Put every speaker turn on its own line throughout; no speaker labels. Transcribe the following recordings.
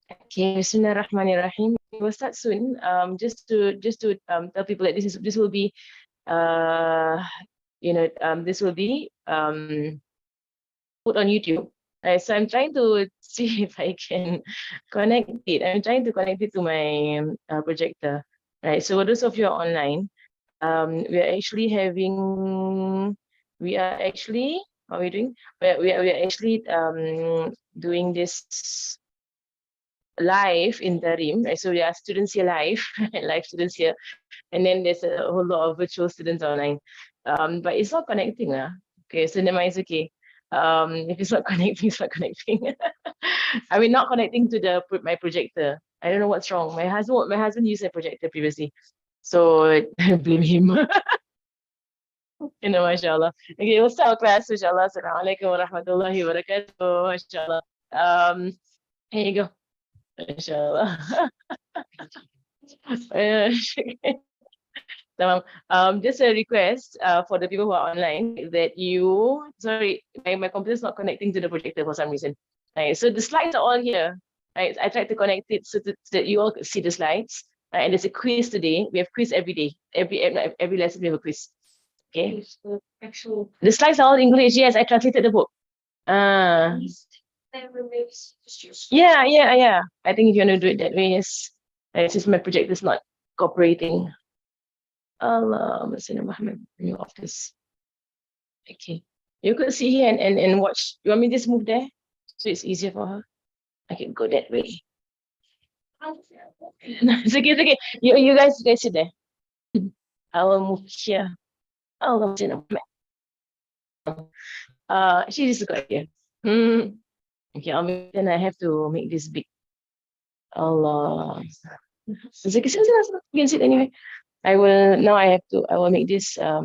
Okay, Bismillahirrahmanirrahim. We'll start soon. Just to tell people that this will be uh this will be put on YouTube. Right, so I'm trying to see if I can connect it. I'm trying to connect it to my projector. Right. So for those of you who are online, we are actually having we are actually what are we doing? We are actually doing this live interim, right? So there are students here live, live students here, and then there's a whole lot of virtual students online. But it's not connecting, Okay, so never mind, it's okay. If it's not connecting, it's not connecting. I mean, not connecting to my projector. I don't know what's wrong. My husband used a projector previously, so I blame him. Mashallah. Okay, we'll start our class, inshallah. Assalamu alaikum wa rahmatullahi wa barakatuh, mashallah. Here you go, inshallah. Tamam. Just a request for the people who are online that sorry, my computer's not connecting to the projector for some reason. Right, so the slides are all here. Right, I tried to connect it so that you all could see the slides. Right, and there's a quiz today. We have quiz every day. Every lesson we have a quiz. Okay. The slides are all English. Yes, I translated the book. Yeah. I think if you want to do it that way, yes. Since my projector's not cooperating. Allah, Sayyidina Muhammad, bring you off this. Okay. You could see here and watch. You want me to just move there? So it's easier for her. I can go that way. It's okay. You guys sit there. I will move here. Allah, Sayyidina Muhammad. Actually, this is a good idea. Okay, then I have to make this big. Allah. It's okay. You can sit anyway. I will make this let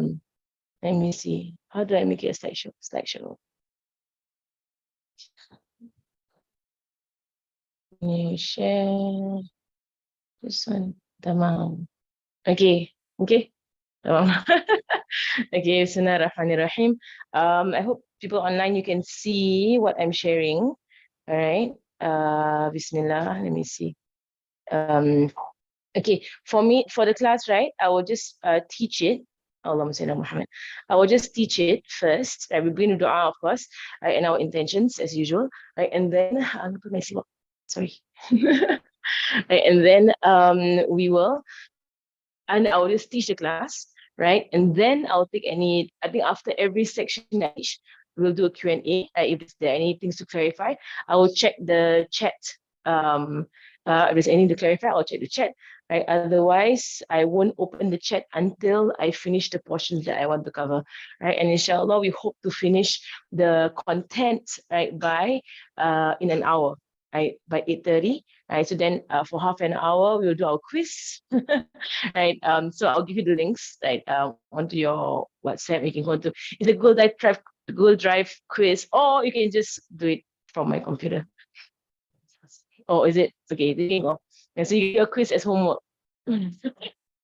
me see. How do I make it a slideshow? You share this one. Tamam. Okay. Tamam. Okay, Bismillahirrahmanirrahim. I hope people online you can see what I'm sharing. All right. Bismillah. Let me see. Okay, for the class, right? I will just teach it. Allahumma salli ala Muhammad. I will just teach it first. I will bring the dua, of course, right, and our intentions as usual, right? And then I'll put my slot. Sorry. Right, and then I will just teach the class, right? And then I'll take I think after every section I teach, we'll do a Q&A. If there are any things to clarify, I will check the chat. If there's anything to clarify, I'll check the chat. Right? Otherwise, I won't open the chat until I finish the portions that I want to cover. Right? And inshallah, we hope to finish the content right by in an hour. Right, by 8:30. Right. So then for half an hour, we'll do our quiz. Right. So I'll give you the links right onto your WhatsApp. You can go to it's a Google Drive quiz, or you can just do it from my computer. Oh, is it? Okay, there you go. And so you get a quiz as homework.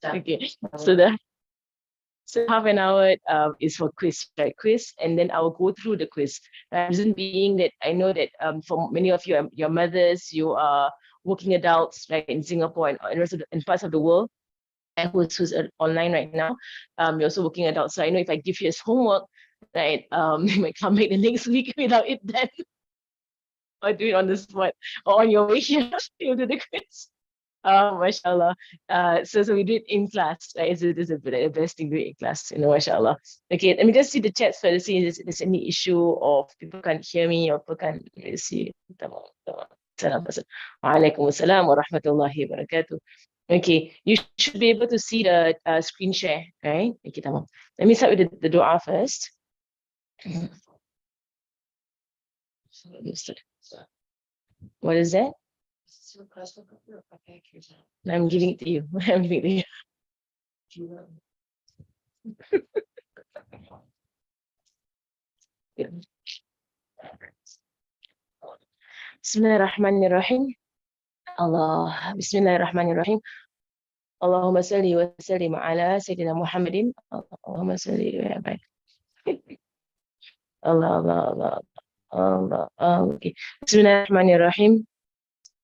Okay. So half an hour is for quiz, right? Quiz, and then I will go through the quiz. Reason being that I know that for many of you, your mothers, you are working adults, right, in Singapore and in rest of in parts of the world, and who's online right now. You're also working adults. So I know if I give you as homework, right, you might come back the next week without it then. Or do it on the spot or on your way here, you'll do the quiz. Mashallah. So we do it in class, right? It's the best thing to do it in class, mashallah. Okay, let me just see the chat first, see if there's any issue of people can't hear me or people can't really see. Walaikum assalam wa rahmatullahi wa barakatuh. Okay, you should be able to see the screen share, right? Okay, tamam. Let me start with the dua first. What is that? I'm giving it to you. I'm giving it to you. Bismillahirrahmanirrahim. Bismillahirrahmanirrahim. Allahumma salli wa sallim ala Sayyidina Muhammadin. Allahumma salli wa sallim. Allah. Okay. Bismillahirrahmanirrahim.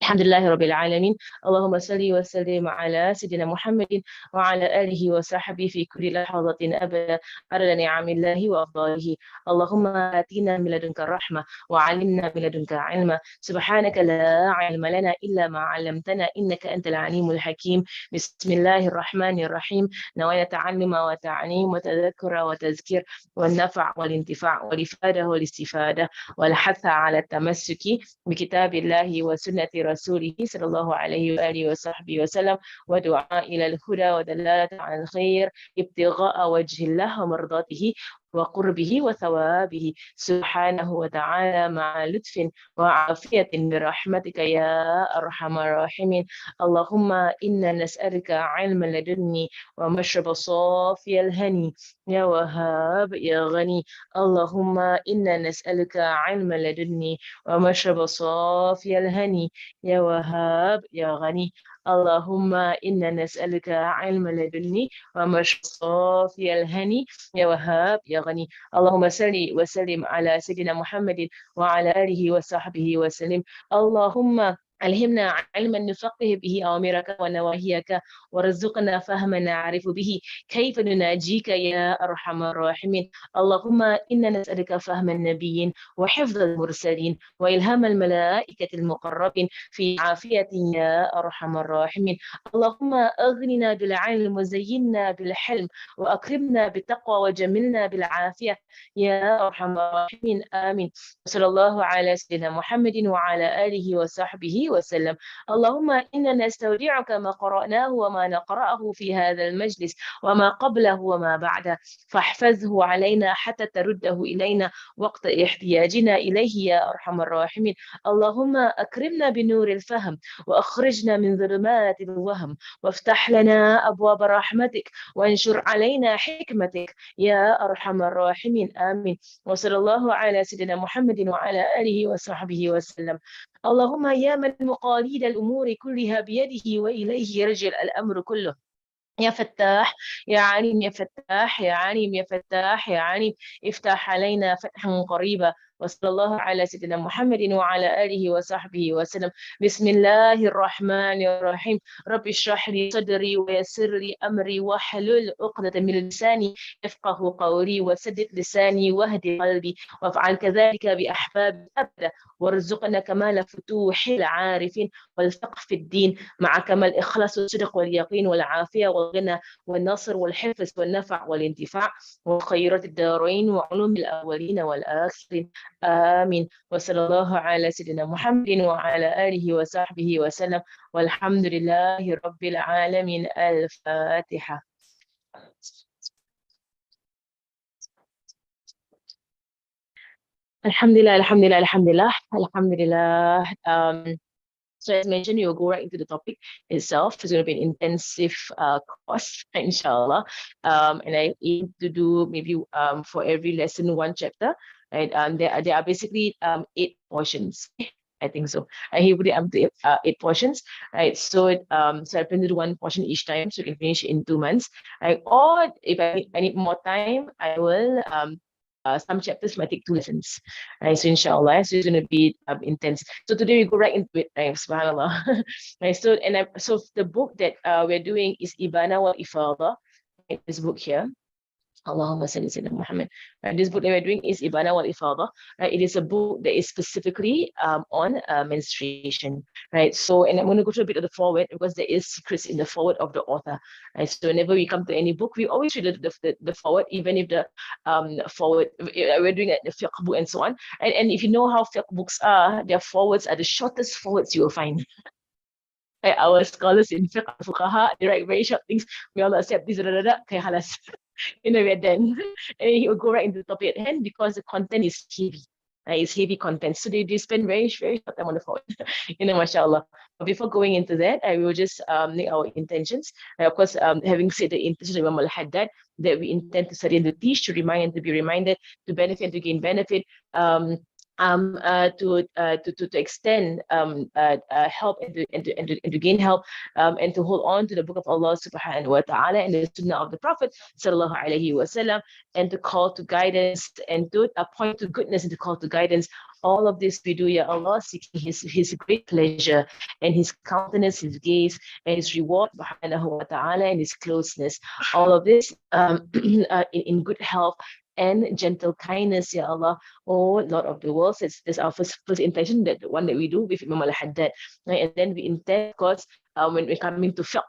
الحمد لله رب العالمين. اللهم صل وسلم على سيدنا محمد وعلى آله وصحبه في كل لحظة أبدا عدد نعم الله وأفضاله. اللهم آتنا من لدنك الرحمة وعلمنا من لدنك علما. سبحانك لا علم لنا إلا ما علمتنا إنك أنت العليم الحكيم. بسم الله الرحمن الرحيم. نوينا تعلم وتعليم وتذكر وتذكير والنفع والانتفاع والإفادة والاستفادة والحث على التمسك بكتاب الله وسنة رسوله صلى الله عليه وآله وصحبه وسلم، ودعاء إلى الهدى ودلالة على الخير، ابتغاء وجه الله ومرضاته وقربه وثوابه سبحانه وتعالى، مع لطف وعافية برحمتك يا أرحم الراحمين. اللهم إنا نسألك علما لدني ومشرب صافي الهني يا وهاب يا غني. اللهم إنا نسألك علما لدني ومشرب صافي الهني يا وهاب يا غني. اللهم إنا نسألك علم لدني ومشرب صافي الهني يا وهاب يا غني. اللهم صل وسلم على سيدنا محمد وعلى آله وصحبه وسلم. اللهم ألهمنا علما نفقه به أوامرك ونواهيك، وارزقنا فهما نعرف به كيف نناجيك يا أرحم الراحمين. اللهم إنا نسألك فهم النبيين وحفظ المرسلين وإلهام الملائكة المقربين في عافية يا أرحم الراحمين. اللهم أغننا بالعلم وزينا بالحلم وأكرمنا بالتقوى وجملنا بالعافية يا أرحم الراحمين. آمين. وصلى الله على سيدنا محمد وعلى آله وصحبه وسلم. اللهم إنا نستودعك ما قرأناه وما نقرأه في هذا المجلس وما قبله وما بعده، فاحفظه علينا حتى ترده إلينا وقت احتياجنا إليه يا أرحم الراحمين. اللهم أكرمنا بنور الفهم وأخرجنا من ظلمات الوهم، وافتح لنا أبواب رحمتك وانشر علينا حكمتك يا أرحم الراحمين. آمين. وصلى الله على سيدنا محمد وعلى آله وصحبه وسلم. اللهم يا من مقاليد الأمور كلها بيده وإليه يرجع الأمر كله، يا فتاح يا عليم، يا فتاح يا عليم، يا فتاح يا عليم، افتح علينا فتحا قريبا. وصلى الله على سيدنا محمد وعلى آله وصحبه وسلم. بسم الله الرحمن الرحيم. رب اشرح لي صدري ويسر لي أمري واحلل عقدة من لساني يفقه قولي، وسدد لساني واهد قلبي، وافعل كذلك بأحباب أبدا، وارزقنا كمال فتوح العارفين والفقه في الدين، مع كمال الإخلاص والصدق واليقين والعافية والغنى والنصر والحفظ والنفع والانتفاع وخيرات الدارين وعلوم الأولين والآخرين. آمين. وصلى الله على سيدنا محمد وعلى آله وصحبه وسلم، والحمد لله رب العالمين. الفاتحة. الحمد لله الحمد لله الحمد لله الحمد لله. So as mentioned, you'll go right into the topic itself. It's going to be an intensive course, inshallah. And I aim to do maybe for every lesson one chapter. Right? There are basically 8 portions. I think so. He put it up to 8 portions. Right. So I plan to do one portion each time, so we can finish in 2 months. Right. Or if I need more time, I will some chapters might take 2 lessons. Right. So inshallah, so it's going to be intense. So today we go right into it, right? Subhanallah. Right. So the book that we're doing is Ibanah wal Ifadah. Right, this book here. Allahumma salli ala Muhammad. Right, this book that we're doing is Ibanah wal Ifadah. Right, it is a book that is specifically on menstruation. Right, so and I'm going to go through a bit of the foreword because there is secrets in the foreword of the author. Right, so whenever we come to any book, we always read the foreword, even if the foreword we're doing the fiqh book and so on. And if you know how fiqh books are, their forwards are the shortest forwards you will find. Like our scholars in fiqh fuqaha, they write very short things. We all accept this, okay, halas. We're done. And he will go right into the topic at hand because the content is heavy. It's heavy content. So they spend very, very short time on the phone. Mashallah. But before going into that, I will just make our intentions. Of course, having said the intention of Imam al-Haddad, that we intend to study and to teach, to remind and to be reminded, to benefit and to gain benefit. to extend help and to gain help and to hold on to the book of Allah subhanahu wa ta'ala and the sunnah of the Prophet sallallahu alaihi wasallam, and to call to guidance and to point to goodness and to call to guidance. All of this we do, Ya Allah, seeking His great pleasure and His countenance, His gaze, and His reward subhanahu wa ta'ala, and His closeness. All of this in good health and gentle kindness, Ya Allah. Oh Lord of the world, that's our first intention, that the one that we do with Imam al-Haddad, right? And then we intend, of course, when we're coming to fiqh,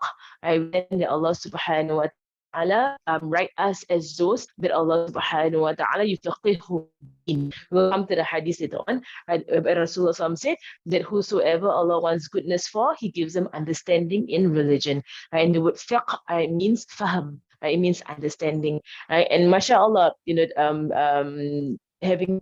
right? Then Allah subhanahu wa ta'ala write us as those that Allah subhanahu wa ta'ala yufaqihu in. We'll come to the hadith later on, right? Rasulullah said that whosoever Allah wants goodness for, He gives them understanding in religion, right? And the word fiqh means fahm, right? It means understanding, right? And mashallah, having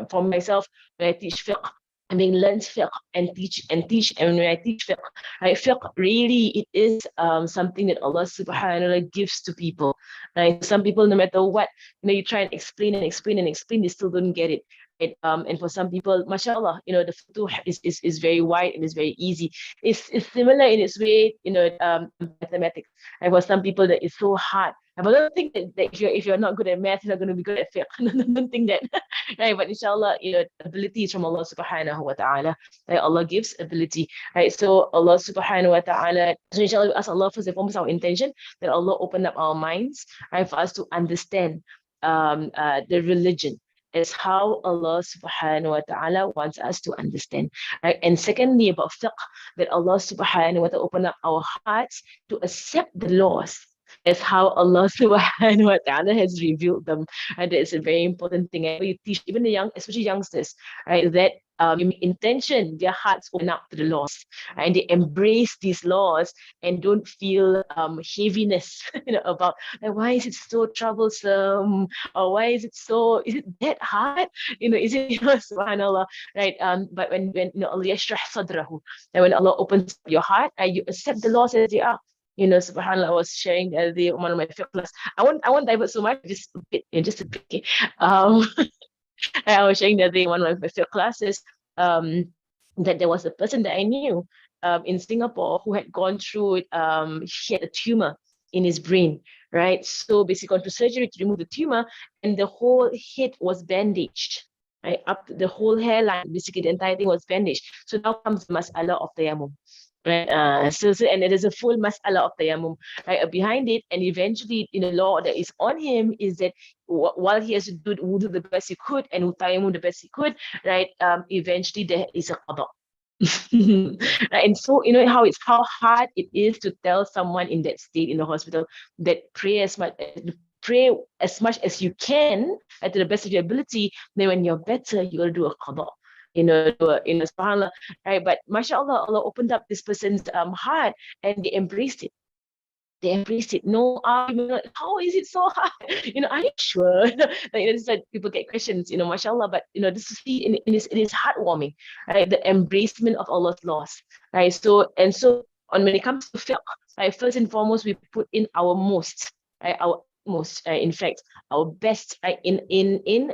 for myself, when I teach fiqh, I mean, learn fiqh and teach, and when I teach fiqh, right, fiqh really, it is something that Allah subhanahu wa ta'ala gives to people. Right? Some people, no matter what, you try and explain and explain and explain, they still don't get it. Right? And for some people, mashallah, the futuh is very wide and is very easy. It's similar in its way, mathematics. And for some people, that is so hard. But I don't think that if you're not good at math, you're not going to be good at fiqh. I don't think that. Right? But inshallah, ability is from Allah subhanahu wa ta'ala. Right? Allah gives ability. Right? So Allah subhanahu wa ta'ala, so inshallah, we ask Allah first and foremost, our intention, that Allah open up our minds, right, for us to understand the religion is how Allah subhanahu wa ta'ala wants us to understand. Right? And secondly, about fiqh, that Allah subhanahu wa ta'ala open up our hearts to accept the laws as how Allah subhanahu wa ta'ala has revealed them. And that is a very important thing. And you teach even the young, especially youngsters, right, that intention, their hearts open up to the laws, and they embrace these laws and don't feel heaviness, about like, why is it so troublesome, or why is it that hard, is it, subhanallah, right? But when Allah yashrah sadrahu, and when Allah opens your heart, you accept the laws as they are. Subhanallah, I was sharing the other day one of my fiqh class. I won't divert so much, just a bit, just a bit. Okay. I was sharing the other day one of my fiqh classes, that there was a person that I knew in Singapore who had gone through, he had a tumor in his brain, right? So basically gone through surgery to remove the tumor, and the whole head was bandaged, right? Up to the whole hairline, basically the entire thing was bandaged. So now comes the mas'ala of tayammum. Right, and it is a full mas'ala of tayammum, right, behind it, and eventually, the law that is on him is that while he has to do wudu the best he could and tayammum the best he could, right, eventually there is a qada. Right? And so how hard it is to tell someone in that state in the hospital that pray as much as you can, to the best of your ability. Then when you're better, you got to do a qada. Subhanallah, right? But mashallah, Allah opened up this person's heart, and they embraced it. They embraced it. No argument. How is it so hard? Are you sure? This is like people get questions, mashallah. But this is it is heartwarming, right? The embracement of Allah's laws, right? So when it comes to fiqh, right, first and foremost, we put in our most, right? Our most, in fact, our best, right, in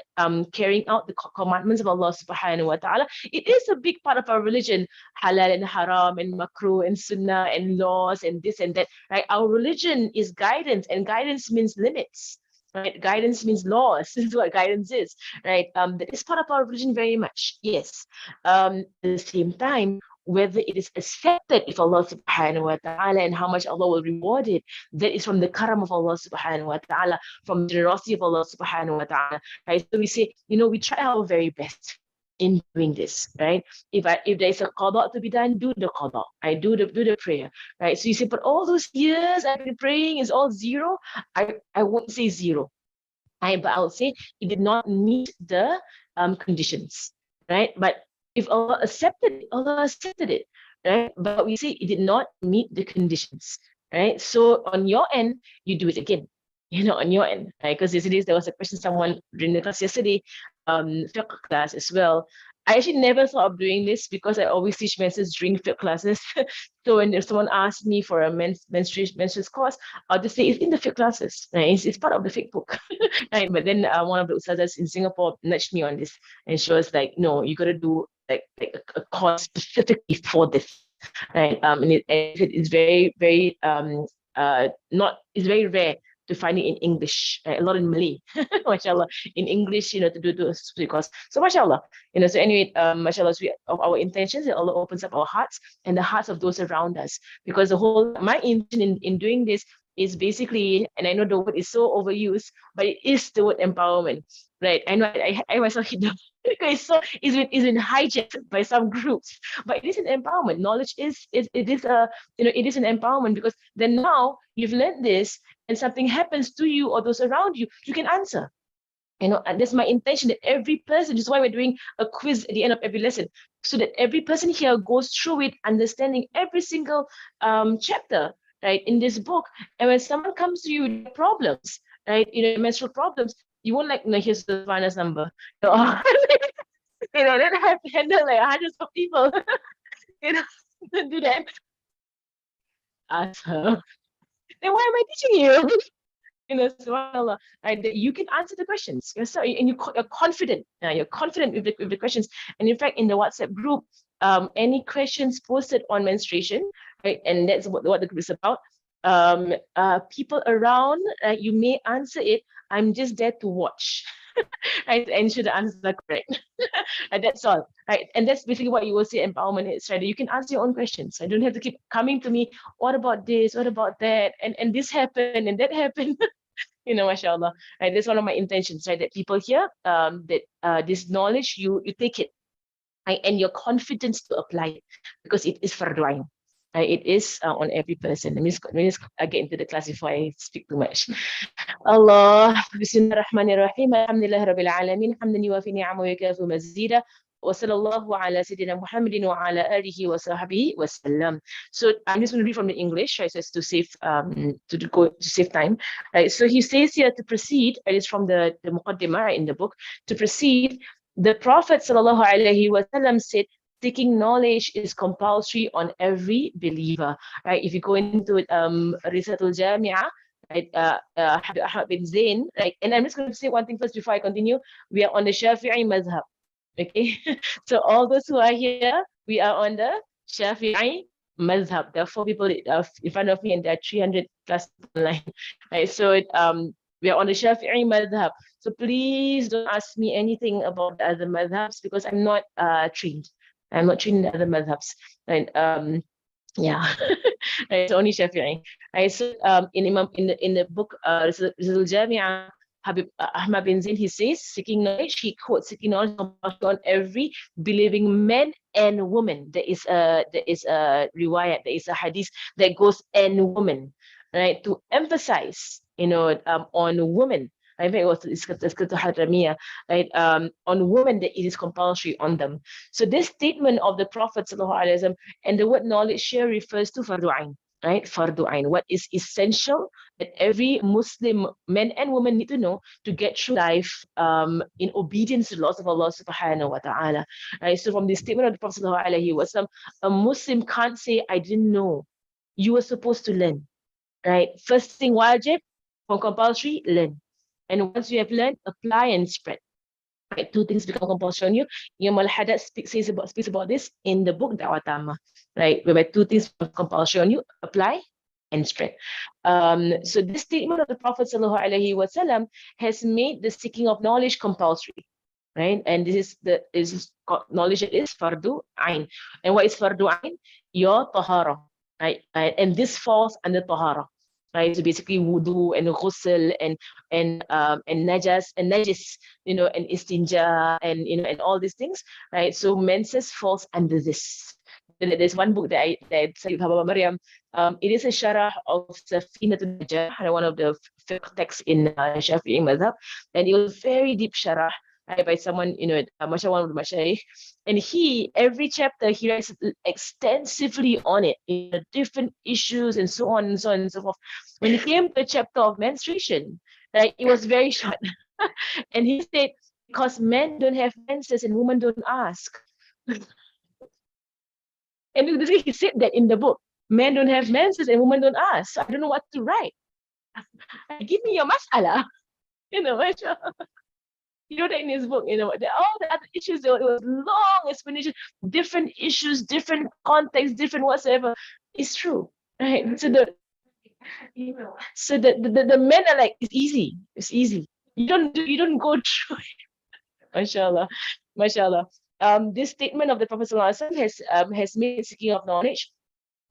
carrying out the commandments of Allah subhanahu wa ta'ala. It is a big part of our religion, halal and haram and makruh and sunnah and laws and this and that, right? Our religion is guidance, and guidance means limits, right? Guidance means laws. This is what guidance is, right? That is part of our religion very much, yes. At the same time, whether it is accepted if Allah subhanahu wa ta'ala, and how much Allah will reward it, that is from the karam of Allah subhanahu wa ta'ala, from the generosity of Allah subhanahu wa ta'ala, right? So we say, we try our very best in doing this, right? If there's a qada to be done, do the qada, right? Do the prayer, right? So you say, but all those years I've been praying is all zero. I won't say zero, but I'll say it did not meet the conditions, right? But if Allah accepted it, right? But we say it did not meet the conditions, right? So on your end, you do it again, on your end, right? Because there was a question someone during the class yesterday, fiqh class as well. I actually never thought of doing this because I always teach menses during fiqh classes. So when someone asks me for a menstruation course, I'll just say it's in the fiqh classes. Right? It's part of the fiqh book. Right? But then one of the ustazas in Singapore nudged me on this, and she was like, "No, you got to do like a course specifically for this." Right? And it's very very not it's very rare to find it in English, right? A lot in Malay, mashallah, in English, to do a specific course. So mashallah, so anyway, mashallah, so of our intentions, it Allah opens up our hearts and the hearts of those around us. Because my intention in doing this is basically, and I know the word is so overused, but it is the word empowerment, right? I know I myself hit the it's been hijacked by some groups, but it is an empowerment. Knowledge it is a it is an empowerment, because then now you've learned this and something happens to you or those around you, you can answer. And that's my intention, that every person, this is why we're doing a quiz at the end of every lesson, so that every person here goes through it, understanding every single chapter, right, in this book. And when someone comes to you with problems, right, menstrual problems, you won't like, no, here's the finance number. Then I have to handle like hundreds of people. you know, do that. Ask her. Then why am I teaching you? Subhanallah, right? That you can answer the questions. And you're confident. You're confident with the questions. And in fact, in the WhatsApp group, any questions posted on menstruation, right? And that's what the group is about. People around, you may answer it. I'm just there to watch. Right, and ensure the answers are correct. And that's all, right? And that's basically what you will say empowerment is, right? You can answer your own questions. I don't have to keep coming to me, what about this, what about that, and this happened and that happened. Mashallah. Right, that's one of my intentions, right? That people here, that this knowledge, you take it, right? And your confidence to apply it, because it is fardu ain. It is on every person. Let me just get into the class before I speak too much. Allah, Bismillahirrahmanirrahim. Alhamdulillah Rabbil Alameen. Hamdan yuwafi ni'amahu wa yukafi mazida. Wa sallallahu ala Sayyidina Muhammadin wa ala alihi wa sahbihi wa sallam. So I'm just going to read from the English, right? So it's to save to save time. Right. So he says here to proceed, it is from the Muqaddimah in the book. To proceed, the Prophet sallallahu alaihi wasallam said, seeking knowledge is compulsory on every believer. Right? If you go into Risatul Jami'ah, right, Ahmad bin Zain, right? And I'm just going to say one thing first before I continue. We are on the Shafi'i mazhab. Okay, so all those who are here, we are on the Shafi'i mazhab. There are 4 people in front of me, and there are 300 plus online. Right, so we are on the Shafi'i madhab. So please don't ask me anything about the other madhabs, because I'm not trained. I'm not trained in the other madhabs. Right, yeah, right, it's only Shafi'i. Right, so in the book Rizal Jami'ah, Habib Ahmad bin Zain, he says, seeking knowledge, he quotes, seeking knowledge on every believing man and woman. There is a riwayat, there is a hadith that goes and woman, right, to emphasize, on women. I think right, on women, that it is compulsory on them. So this statement of the Prophet ﷺ, and the word knowledge here refers to fardu ain, right? Fardu ain, what is essential that every Muslim man and woman need to know to get through life in obedience to the laws of Allah subhanahu wa ta'ala. Right? So from the statement of the Prophet ﷺ, a Muslim can't say, I didn't know. You were supposed to learn. Right? First thing wajib, from compulsory, learn. And once you have learned, apply and spread. Right? 2 things become compulsory on you. Imam al-Haddad speaks about this in the book Da'wah Tammah, right? Whereby 2 things become compulsory on you: apply and spread. So this statement of the Prophet ﷺ has made the seeking of knowledge compulsory, right? And this is knowledge that is fardu ain. And what is fardu ain? Your tahara, right? And this falls under tahara. Right, so basically wudu and ghusl and najis, and istinja, and all these things, right? So menses falls under this. There's one book that I studied with Hababa Maryam. It is a sharah of Safinatul Najah, one of the fiqh texts in Shafi'i madhab, and it was very deep sharah, right, by someone, Masha, one of the Mashaykh. And every chapter, he writes extensively on it, different issues and so on and so on and so forth. When it came to the chapter of menstruation, right, it was very short. And he said, because men don't have menses and women don't ask. And he said that in the book. Men don't have menses and women don't ask. So I don't know what to write. Give me your mas'ala. Mashallah. He wrote it in his book, all the other issues, it was long explanation, different issues, different context, different whatsoever. It's true, right? So the men are like, it's easy. It's easy. You don't go through it. Mashallah. Mashallah. This statement of the Prophet has made seeking of knowledge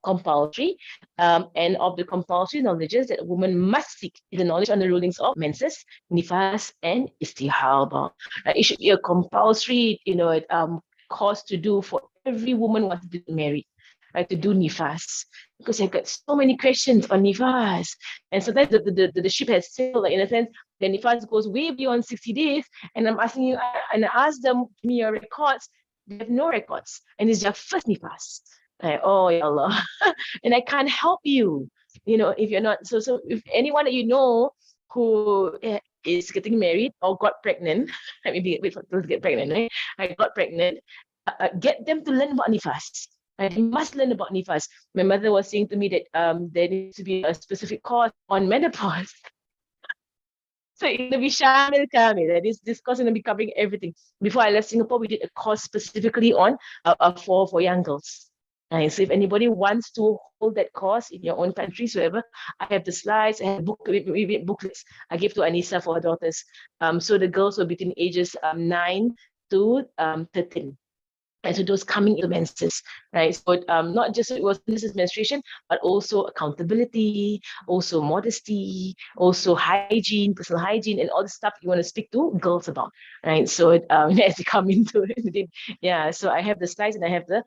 compulsory, and of the compulsory knowledges that a woman must seek is the knowledge on the rulings of menses, nifas, and istihaba. It should be a compulsory, course to do for every woman who wants to get married, right? To do nifas, because I've got so many questions on nifas, and sometimes the ship has sailed, like, in a sense. The nifas goes way beyond 60 days, and I'm asking you, and I ask them, give me your records. They have no records, and it's their first nifas. Oh, ya Allah. And I can't help you, if you're not. So if anyone that who is getting married or got pregnant, maybe wait for those to get pregnant, right? I got pregnant, get them to learn about nifas. They must learn about nifas. My mother was saying to me that there needs to be a specific course on menopause. So it'll be Shamil Kamil. This course will be covering everything. Before I left Singapore, we did a course specifically on for young girls. So if anybody wants to hold that course in your own countries, wherever, I have the slides, I have booklets I give to Anissa for her daughters. So the girls were between ages 9 to 13. And so those coming into menses, right? So not just this is menstruation, but also accountability, also modesty, also hygiene, personal hygiene, and all the stuff you want to speak to girls about, right? So as they come into it, yeah. So I have the slides and I have the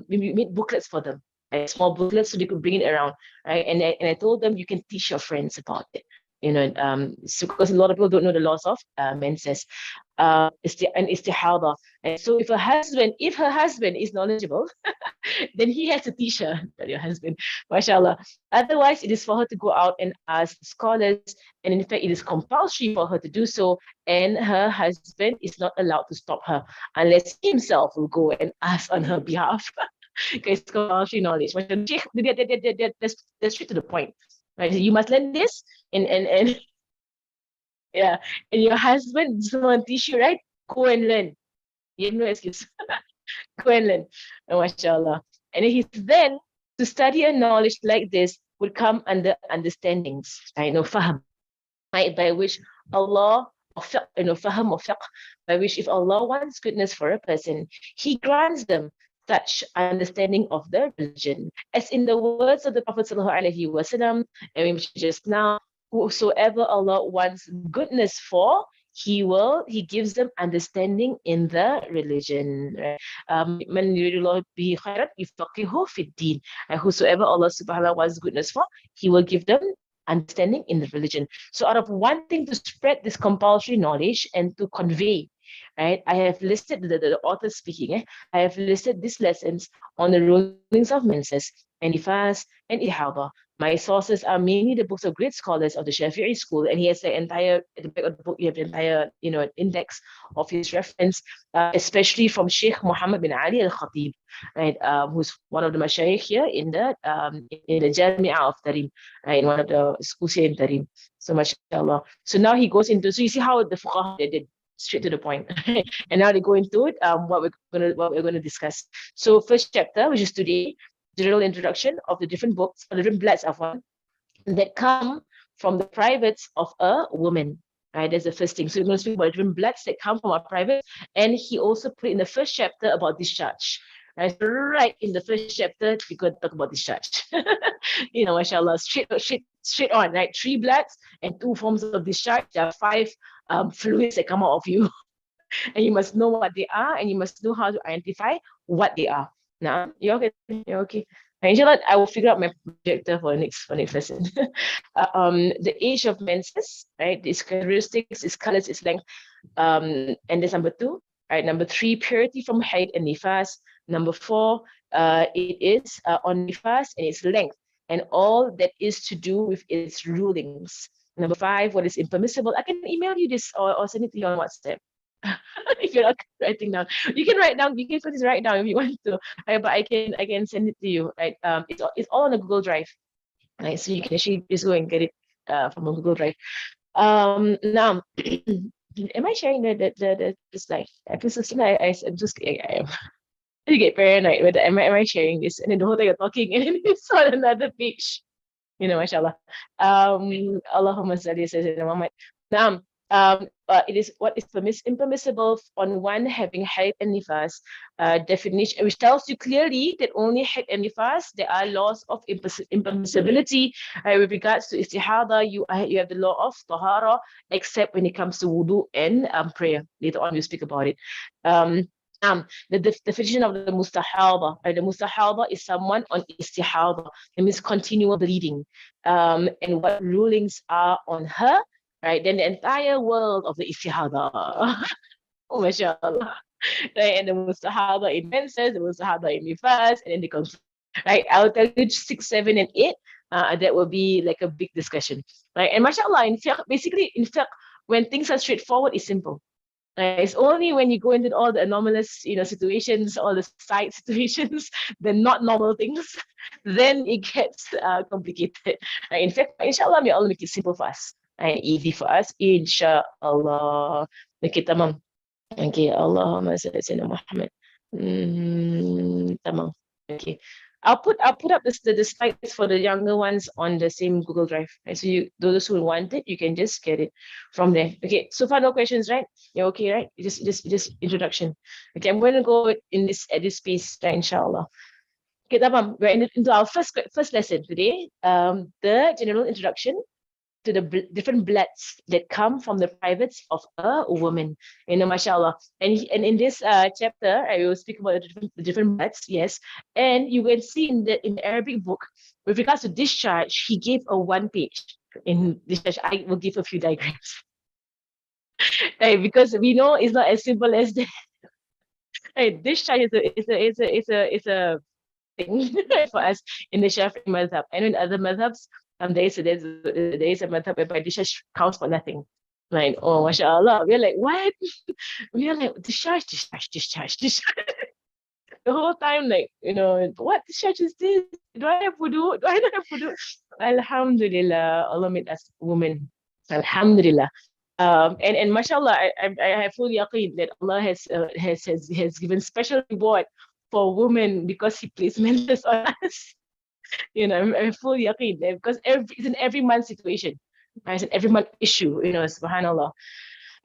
we made booklets for them, right? Small booklets so they could bring it around, right? And I told them you can teach your friends about it. So because a lot of people don't know the laws of menses, istihada. And so if her husband is knowledgeable, then he has to teach her, your husband, mashallah. Otherwise, it is for her to go out and ask scholars, and in fact, it is compulsory for her to do so, and her husband is not allowed to stop her unless he himself will go and ask on her behalf. Because it's compulsory knowledge. That's straight to the point. Right? So you must learn this, and yeah, and your husband doesn't want to teach you, right? Go and learn. You have no excuse. Go and learn. Oh, mashallah. And then to study a knowledge like this would come under understandings, right? Faham, right? By which Allah, faham or fiqh, by which if Allah wants goodness for a person, He grants them such understanding of the religion. As in the words of the Prophet ﷺ, and we mentioned just now, whosoever Allah wants goodness for, He gives them understanding in the religion. Man yuridullahu bihi khairan yufaqihu fid din. Whosoever Allah subhanahu wa ta'ala wants goodness for, He will give them understanding in the religion. So out of wanting to spread this compulsory knowledge and to convey, right, I have listed the author speaking. I have listed these lessons on the rulings of menses and nifas and ihaba. My sources are mainly the books of great scholars of the Shafi'i school, and he has at the back of the book, you have the entire, index of his reference, especially from Sheikh Muhammad bin Ali al-Khatib, right, who's one of the mashayikh here in the Jami'ah of Tarim, right, in one of the schools here in Tarim. So mashallah. So now he goes into, so you see how the fuqaha did straight to the point. And now they go into it, what we're gonna discuss. So first chapter, which is today, general introduction of the different books, or the different bloods of one that come from the privates of a woman. Right, that's the first thing. So we're going to speak about different bloods that come from our private, and he also put in the first chapter about discharge. Right, so right in the first chapter, we're going to talk about discharge. Mashallah, straight on, right? 3 bloods and 2 forms of discharge. There are 5 fluids that come out of you, and you must know what they are, and you must know how to identify what they are. Now, you're okay. You're okay. Inshallah, I will figure out my projector for next lesson. The age of menses, right? Its characteristics, its colors, its length. And that's number 2. Right. Number 3, purity from haid and nifas. Number 4, it is on nifas and its length, and all that is to do with its rulings. Number 5, what is impermissible. I can email you this or send it to you on WhatsApp. If you're not writing down, you can write down. You can put this write down if you want to. Right? But I can send it to you. Right? It's all on a Google Drive. Right? So you can actually just go and get it from a Google Drive. Now, am I sharing the slide? I feel so I'm just I get paranoid with am I sharing this? And then the whole time you're talking and then it's on another page. Mashallah. Allahumma salli ala Sayyidina Muhammad. Now, it is what is impermissible on one having haid and nifas, definition, which tells you clearly that only haid and nifas, there are laws of impermissibility. With regards to istihada, you have the law of tahara, except when it comes to wudu and prayer. Later on, we'll speak about it. The definition of the mustahaba. The mustahaba is someone on istihada. It means continual bleeding. And what rulings are on her, right? Then the entire world of the istihada. Oh, mashallah. Right? And the mustahaba in menses, the mustahaba in nifas, and then the conclusion. Right? I'll tell you 6, 7, and 8. That will be like a big discussion. Right? And mashallah, in fiqh, basically in fiqh, when things are straightforward, it's simple. It's only when you go into all the anomalous, situations, all the side situations, the not normal things, then it gets complicated. In fact, inshallah, may Allah make it simple for us and easy for us. Inshallah. Okay, tamam. Okay, Allahumma salli ala Muhammad. Tamam. Okay. I'll put up the slides for the younger ones on the same Google Drive. Right? So those who want it, you can just get it from there. Okay, so far no questions, right? You're okay, right? Just introduction. Okay, I'm going to go in this space, right, inshallah. Okay, we're into our first lesson today. The general introduction to the different bloods that come from the privates of a woman, mashallah. And in this chapter, I will speak about the different bloods, yes. And you can see in the Arabic book, with regards to discharge, he gave a 1 page. In discharge, I will give a few diagrams. Right, because we know it's not as simple as that. Right, discharge is a thing for us in the Shafi'i madhab. And in other madhabs, there is a madhab whereby discharge counts for nothing. Like, oh, mashallah. We're like, what? We're like, discharge. The whole time, like, what discharge is this? Do I have wudu? Do I not have wudu? Alhamdulillah, Allah made us women. Alhamdulillah. And mashallah, I have full yaqeen that Allah has given special reward for women because He placed menses on us. I'm full yaqeen because it's in every month situation. Right? It's an every month issue, subhanallah.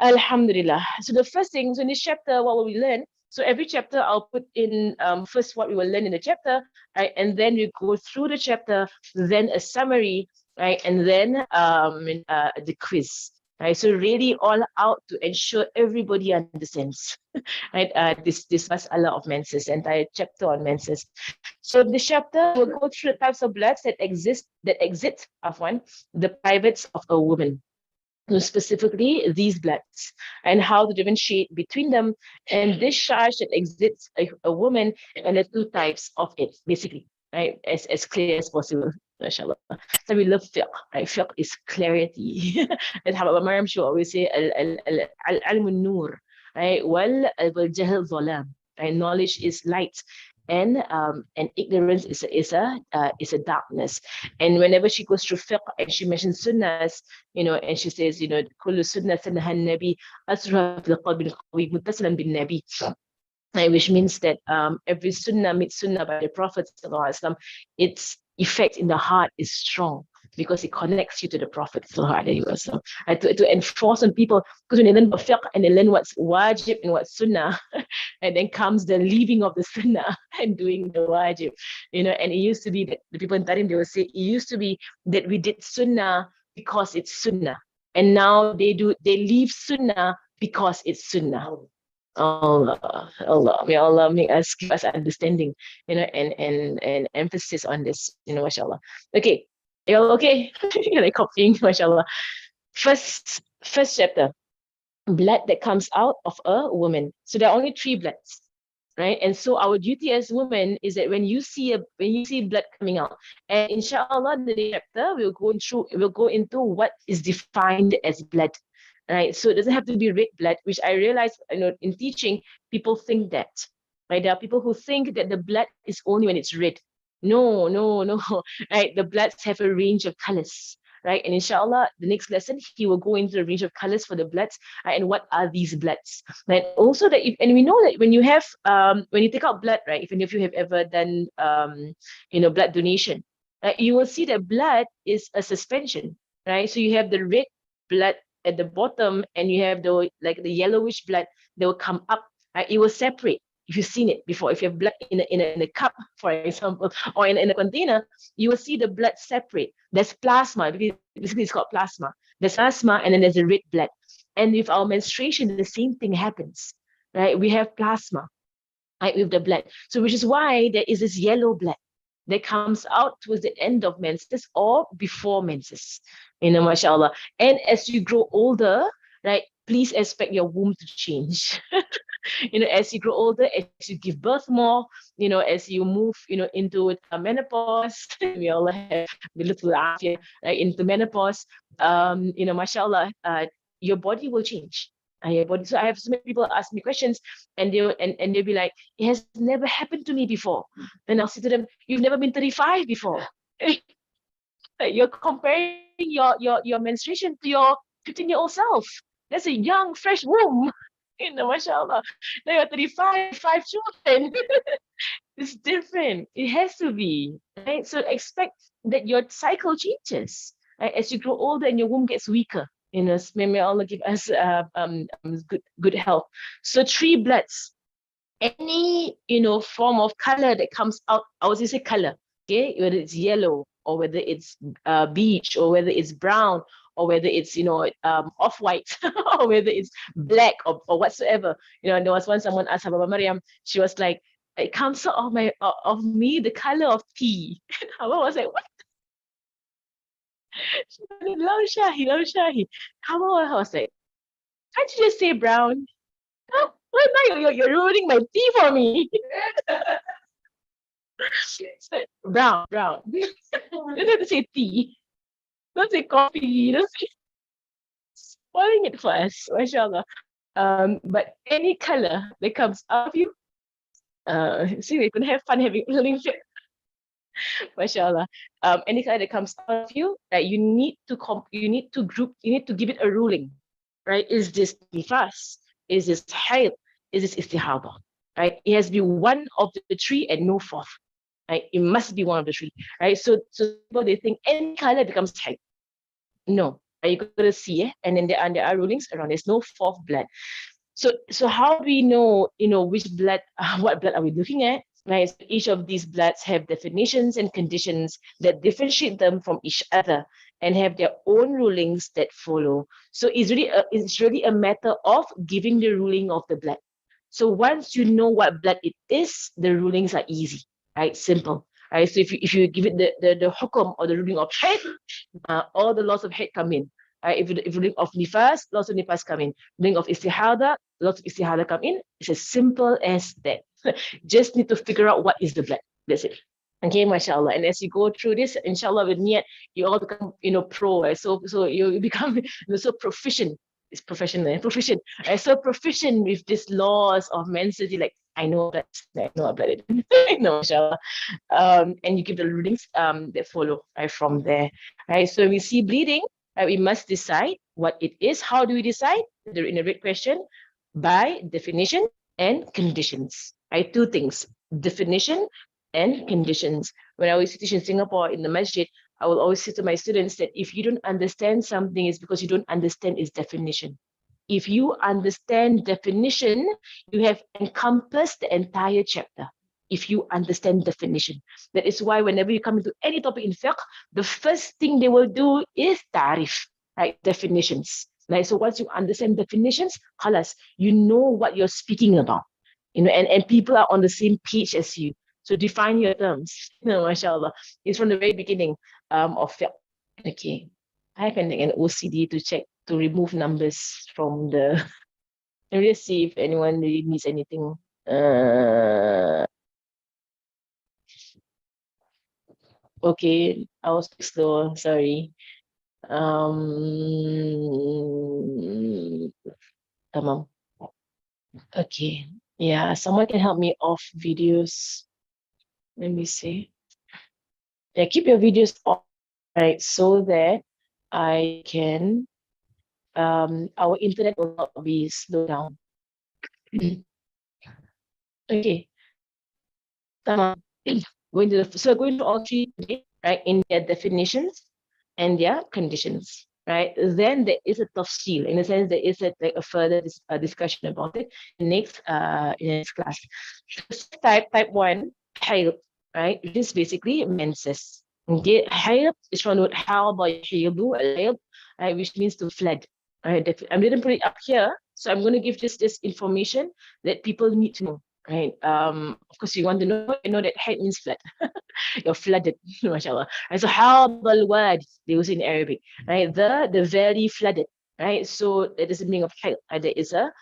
Alhamdulillah. So the first thing, so in this chapter, what will we learn? So every chapter, I'll put in first what we will learn in the chapter, right? And then we go through the chapter, then a summary, right? And then the quiz. Right, so really all out to ensure everybody understands, right? This mas'ala of menses, entire chapter on menses. So this chapter will go through the types of bloods that exit the privates of a woman. So specifically these bloods and how to differentiate between them and discharge that exits a woman and the 2 types of it, basically, right? As clear as possible. MashaAllah. So we love fiqh, right? Fiqh is clarity. As how Maryam should always say, al-ilm nur, right? Wal-jahl zalam, right? Knowledge is light. And ignorance is a darkness. And whenever she goes through fiqh and she mentions sunnahs, and she says, kullu sunnah sannaha nabi asra fil qalbi qawi muttasilan bin nabi. Which means that every sunnah made sunnah by the Prophet ﷺ, its effect in the heart is strong because it connects you to the Prophet ﷺ. To enforce on people, because when they learn fiqh and they learn what's wajib and what's sunnah, and then comes the leaving of the sunnah and doing the wajib. And it used to be that the people in Tarim, they will say, it used to be that we did sunnah because it's sunnah. And now they leave sunnah because it's sunnah. Allah, may Allah make us, give us understanding, and emphasis on this, mashallah. Okay, you all okay? You're like copying, mashallah. First chapter, blood that comes out of a woman. So there are only 3 bloods, right? And so our duty as women is that when you see blood coming out, and inshallah, in the chapter we'll go into what is defined as blood. right? So it doesn't have to be red blood, which I realize, in teaching, people think that, right? There are people who think that the blood is only when it's red. No, no, no, right? The bloods have a range of colors, right? And inshallah, the next lesson, he will go into the range of colors for the bloods, right? And what are these bloods? Right? Also that if, and we know that when you have, when you take out blood, right? Even if you have ever done, blood donation, right? You will see that blood is a suspension, right? So you have the red blood at the bottom and you have the yellowish blood that will come up, right? It will separate. If you've seen it before, if you have blood in a cup, for example, or in a container, you will see the blood separate. There's plasma, because basically it's called plasma. There's plasma and then there's a red blood. And with our menstruation, the same thing happens, right? We have plasma, right, with the blood. So which is why there is this yellow blood that comes out towards the end of menses or before menses, mashallah. And as you grow older, right, please expect your womb to change. As you grow older, as you give birth more, as you move, into a menopause, we all have a little afia, right, into menopause, mashallah, your body will change. Your body. So I have so many people ask me questions, and they'll be like, "It has never happened to me before." Then I'll say to them, "You've never been 35 before." You're comparing your menstruation to your 15-year-old self. That's a young, fresh womb. Mashallah. Now you're 35, 5 children. It's different. It has to be, right? So expect that your cycle changes, right? As you grow older and your womb gets weaker. May Allah give us good health. So 3 bloods, any form of color that comes out, I would say color, okay, whether it's yellow or whether it's beige or whether it's brown or whether it's off-white or whether it's black or whatsoever. There was one someone asked Hababa Maryam, she was like, it comes out of me the color of tea. Hababa was like, what? Low Shahi, low Shahi. Hababa was like, can't you just say brown? Oh, why now you're ruining my tea for me? Brown, brown. You don't have to say tea. Don't say coffee. Don't say spoiling it for us, mashallah. But any color that comes out of you, see, we can have fun having learning shit, mashallah. Any color that comes out of you, right? You need to group, you need to give it a ruling, right? Is this nifas? Is this hayd? Is this istihaba? Right? It has to be one of the 3 and no fourth. Right? It must be one of the 3. Right? So people, they think any color becomes hayd. No, you got to see it, and then there are rulings around. There's no fourth blood. So how do we know, which blood, what blood are we looking at? Right? So each of these bloods have definitions and conditions that differentiate them from each other and have their own rulings that follow. So it's really a matter of giving the ruling of the blood. So once you know what blood it is, the rulings are easy, right? Simple. Right? So if you give it the hukum or the ruling of hayd, all the laws of hayd come in. Right? If ruling of nifas, laws of nifas come in. Ruling of istihada, laws of istihada come in. It's as simple as that. Just need to figure out what is the blood. That's it. Okay, mashallah. And as you go through this, inshallah, with niyat, you all become, pro. Right? So you become so proficient. It's professional, proficient. Right? So proficient with these laws of menstruation, like I know that I know about it. No, mashallah. And you give the rulings that follow right from there. Right. So we see bleeding, right, we must decide what it is. How do we decide? In a red question, by definition and conditions. Right, 2 things: definition and conditions. When I was teaching in Singapore in the masjid, I will always say to my students that if you don't understand something, it's because you don't understand its definition. If you understand definition, you have encompassed the entire chapter. If you understand definition, that is why whenever you come into any topic in fiqh, the first thing they will do is tarif, right? Definitions. Right? So once you understand definitions, halas, you know what you're speaking about. And people are on the same page as you. So define your terms. Mashallah. It's from the very beginning of fiqh. Okay. I have an OCD to check to remove numbers from the. Let me just see if anyone really needs anything. Okay, I was slow. Sorry. Um, Tamam. Okay. Yeah, someone can help me off videos. Let me see. Yeah, keep your videos off, right? So that I can, our internet will not be slowed down. Okay. Tamam. So going to all three today, right, in their definitions and their conditions, right? Then there is a tafsil, in a sense, there is a, like a further discussion about it in the next class. First type one, hayd, right? Which is basically menses. Okay, hayd is from the word halba yahidu, al-hayd, right, which means to flood. Right, I didn't put it up here, so I'm going to give just this information that people need to know. Right. Of course, you know that hayd means flood. You're flooded, mashallah. Right. So habal wadi, they use in Arabic, right? The valley flooded, right? So that is the meaning of hayd. There is a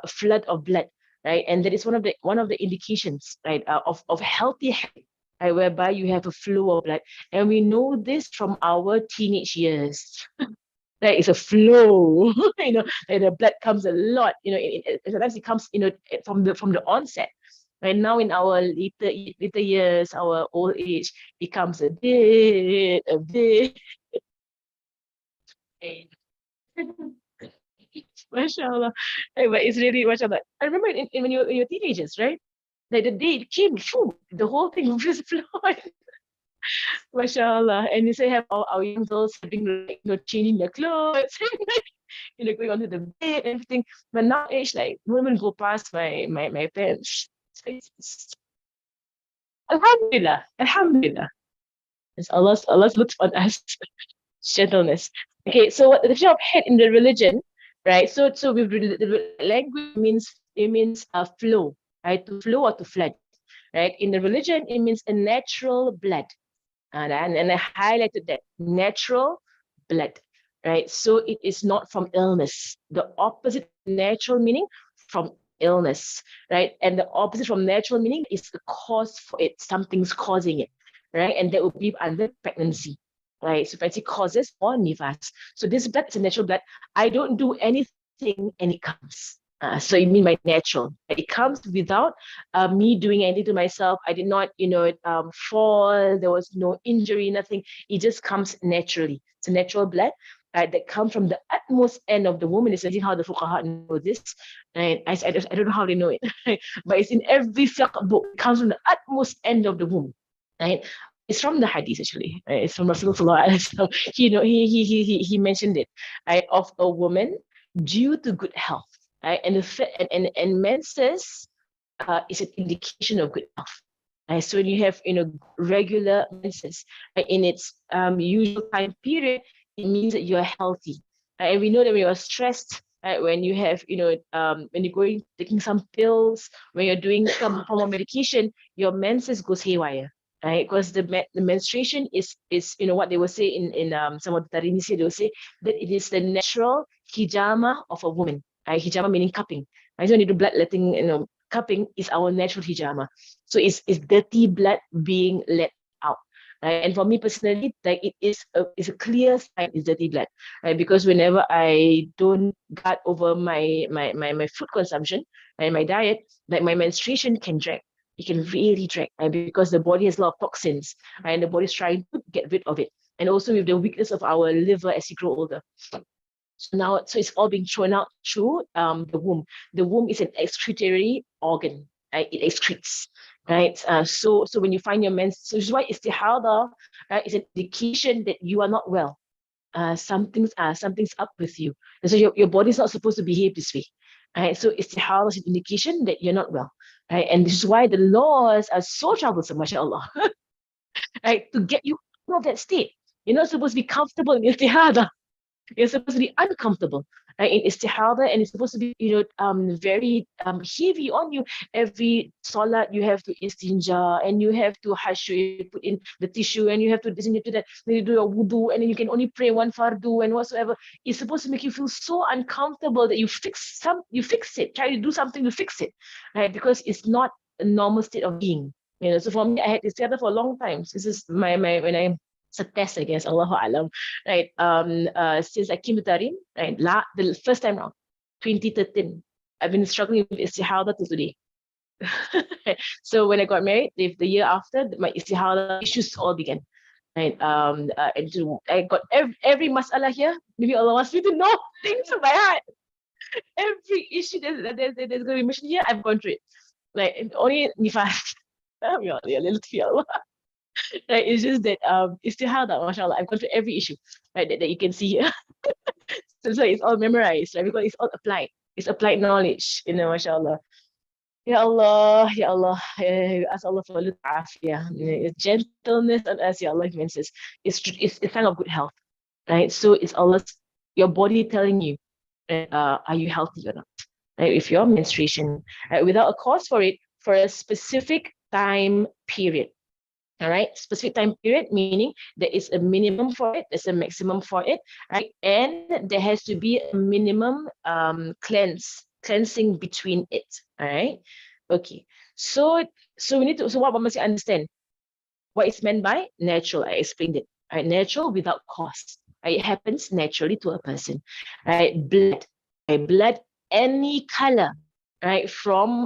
flood of blood, right? And that is one of the indications, right, of healthy hayd, right, whereby you have a flow of blood, and we know this from our teenage years. There is a flow, and the blood comes a lot, sometimes it comes, from the onset. Right now, in our later years, our old age, it comes a bit. Mashallah. But it's really mashallah. I remember when you were teenagers, right? Like the day it came, phew, the whole thing was flowing. Mashallah. And you say have our young girls having like, changing their clothes, going onto the bed and everything. But now age, like women go past my parents. Alhamdulillah. Alhamdulillah. It's Allah's looks on us. Gentleness. Okay, so what the definition of head in the religion, right? So the language means flow, right? To flow or to flood, right? In the religion, it means a natural blood. And I highlighted that natural blood, right? So it is not from illness. The opposite natural meaning from illness, right? And the opposite from natural meaning is the cause for it. Something's causing it, right? And that would be under pregnancy, right? So pregnancy causes or nifas. So this blood is a natural blood. I don't do anything and it comes. So you mean by natural? It comes without me doing anything to myself. I did not, fall. There was no injury, nothing. It just comes naturally. It's a natural blood that comes from the utmost end of the woman. It's how the fuqaha know this. And I don't know how they know it, but it's in every fiqh book. It comes from the utmost end of the womb, right? It's from the hadith actually. Right? It's from Rasulullah. He mentioned it, right, of a woman due to good health. Right? And menses is an indication of good health. Right? So when you have regular menses, right, in its usual time period, it means that you're healthy. Right? And we know that when you're stressed, right, when you have when you're going taking some pills, when you're doing some form of medication, your menses goes haywire. Right, because the menstruation is what they will say in some of the Tarini they will say that it is the natural hijama of a woman. Hijama meaning cupping. I don't need the bloodletting, cupping is our natural hijama. So it's dirty blood being let out. Right? And for me personally, like it's a clear sign it's dirty blood. Right? Because whenever I don't guard over my food consumption and my diet, like my menstruation can drag. It can really drag, right? Because the body has a lot of toxins, right? And the body's trying to get rid of it. And also with the weakness of our liver as we grow older. So it's all being thrown out through the womb. The womb is an excretory organ, right? It excretes, right? So when you find your mens, so this is why istihadah, right, is an indication that you are not well. Something's up with you. And so your body's not supposed to behave this way. Right? So istihadah is an indication that you're not well. Right? And this is why the laws are so troublesome, mashallah. Right? To get you out of that state. You're not supposed to be comfortable in istihadah. You're supposed to be uncomfortable, right, in istihadah, and it's supposed to be, very heavy on you. Every salat, you have to istinja, and you have to hashu, you put in the tissue, and you have to this and you do that, then you do your wudu, and then you can only pray one fardu and whatsoever. It's supposed to make you feel so uncomfortable that you fix it, try to do something to fix it, right, because it's not a normal state of being. So for me, I had istihadah for a long time. This is my when I It's a test, I guess. Allahu Alam. Right. Since I came to Tarim, right, the first time around, 2013, I've been struggling with istihada till today. So when I got married, the year after, my istihada issues all began. Right. I got every mas'ala here. Maybe Allah wants me to know things from my heart. Every issue there's going to be mentioned here, I've gone through it. Like only nifas. Right, it's just that istihada, mashallah, I've gone through every issue, right, that you can see here. So it's all memorized, right? Because it's all applied. It's applied knowledge, mashallah. Ya Allah, Ya Allah, ask Allah for afia, gentleness on us, Ya Allah, menses. It's a sign of good health, right? So it's Allah's, your body telling you, are you healthy or not? Right? If your menstruation, right, without a cause for it, for a specific time period. All right, specific time period, meaning there is a minimum for it, there's a maximum for it, right? And there has to be a minimum cleansing between it. All right. Okay. So we need to, so what must you understand? What is meant by natural? I explained it. Right? Natural without cause. Right? It happens naturally to a person. Right? Blood. Right? Blood, any color, right?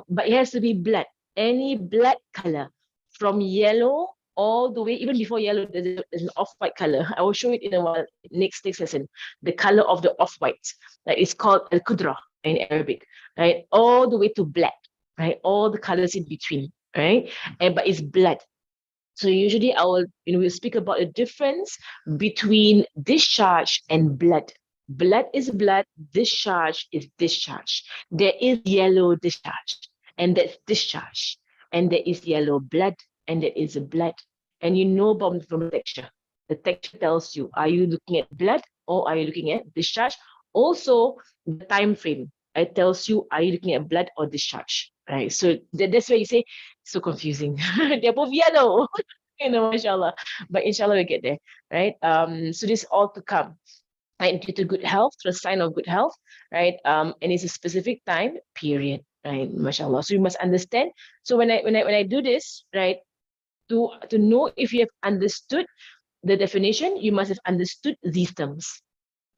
But it has to be blood. Any blood color. From yellow all the way, even before yellow, there's an off-white color. I will show it in a while, next lesson. The color of the off-white. Like it's called al-kudra in Arabic, right? All the way to black, right? All the colors in between, right? But it's blood. So usually we'll speak about the difference between discharge and blood. Blood is blood, discharge is discharge. There is yellow discharge, and that's discharge. And there is yellow blood, and there is a blood. And you know from the texture. The texture tells you, are you looking at blood or are you looking at discharge? Also, the time frame. It tells you, are you looking at blood or discharge? Right. So that's where you say, so confusing. They're both yellow, mashallah. But inshallah, we'll get there. Right. So this all to come. Right, due to good health, to a sign of good health, right? And it's a specific time period, right? Mashallah. So you must understand. So when I do this, right, to know if you have understood the definition, you must have understood these terms.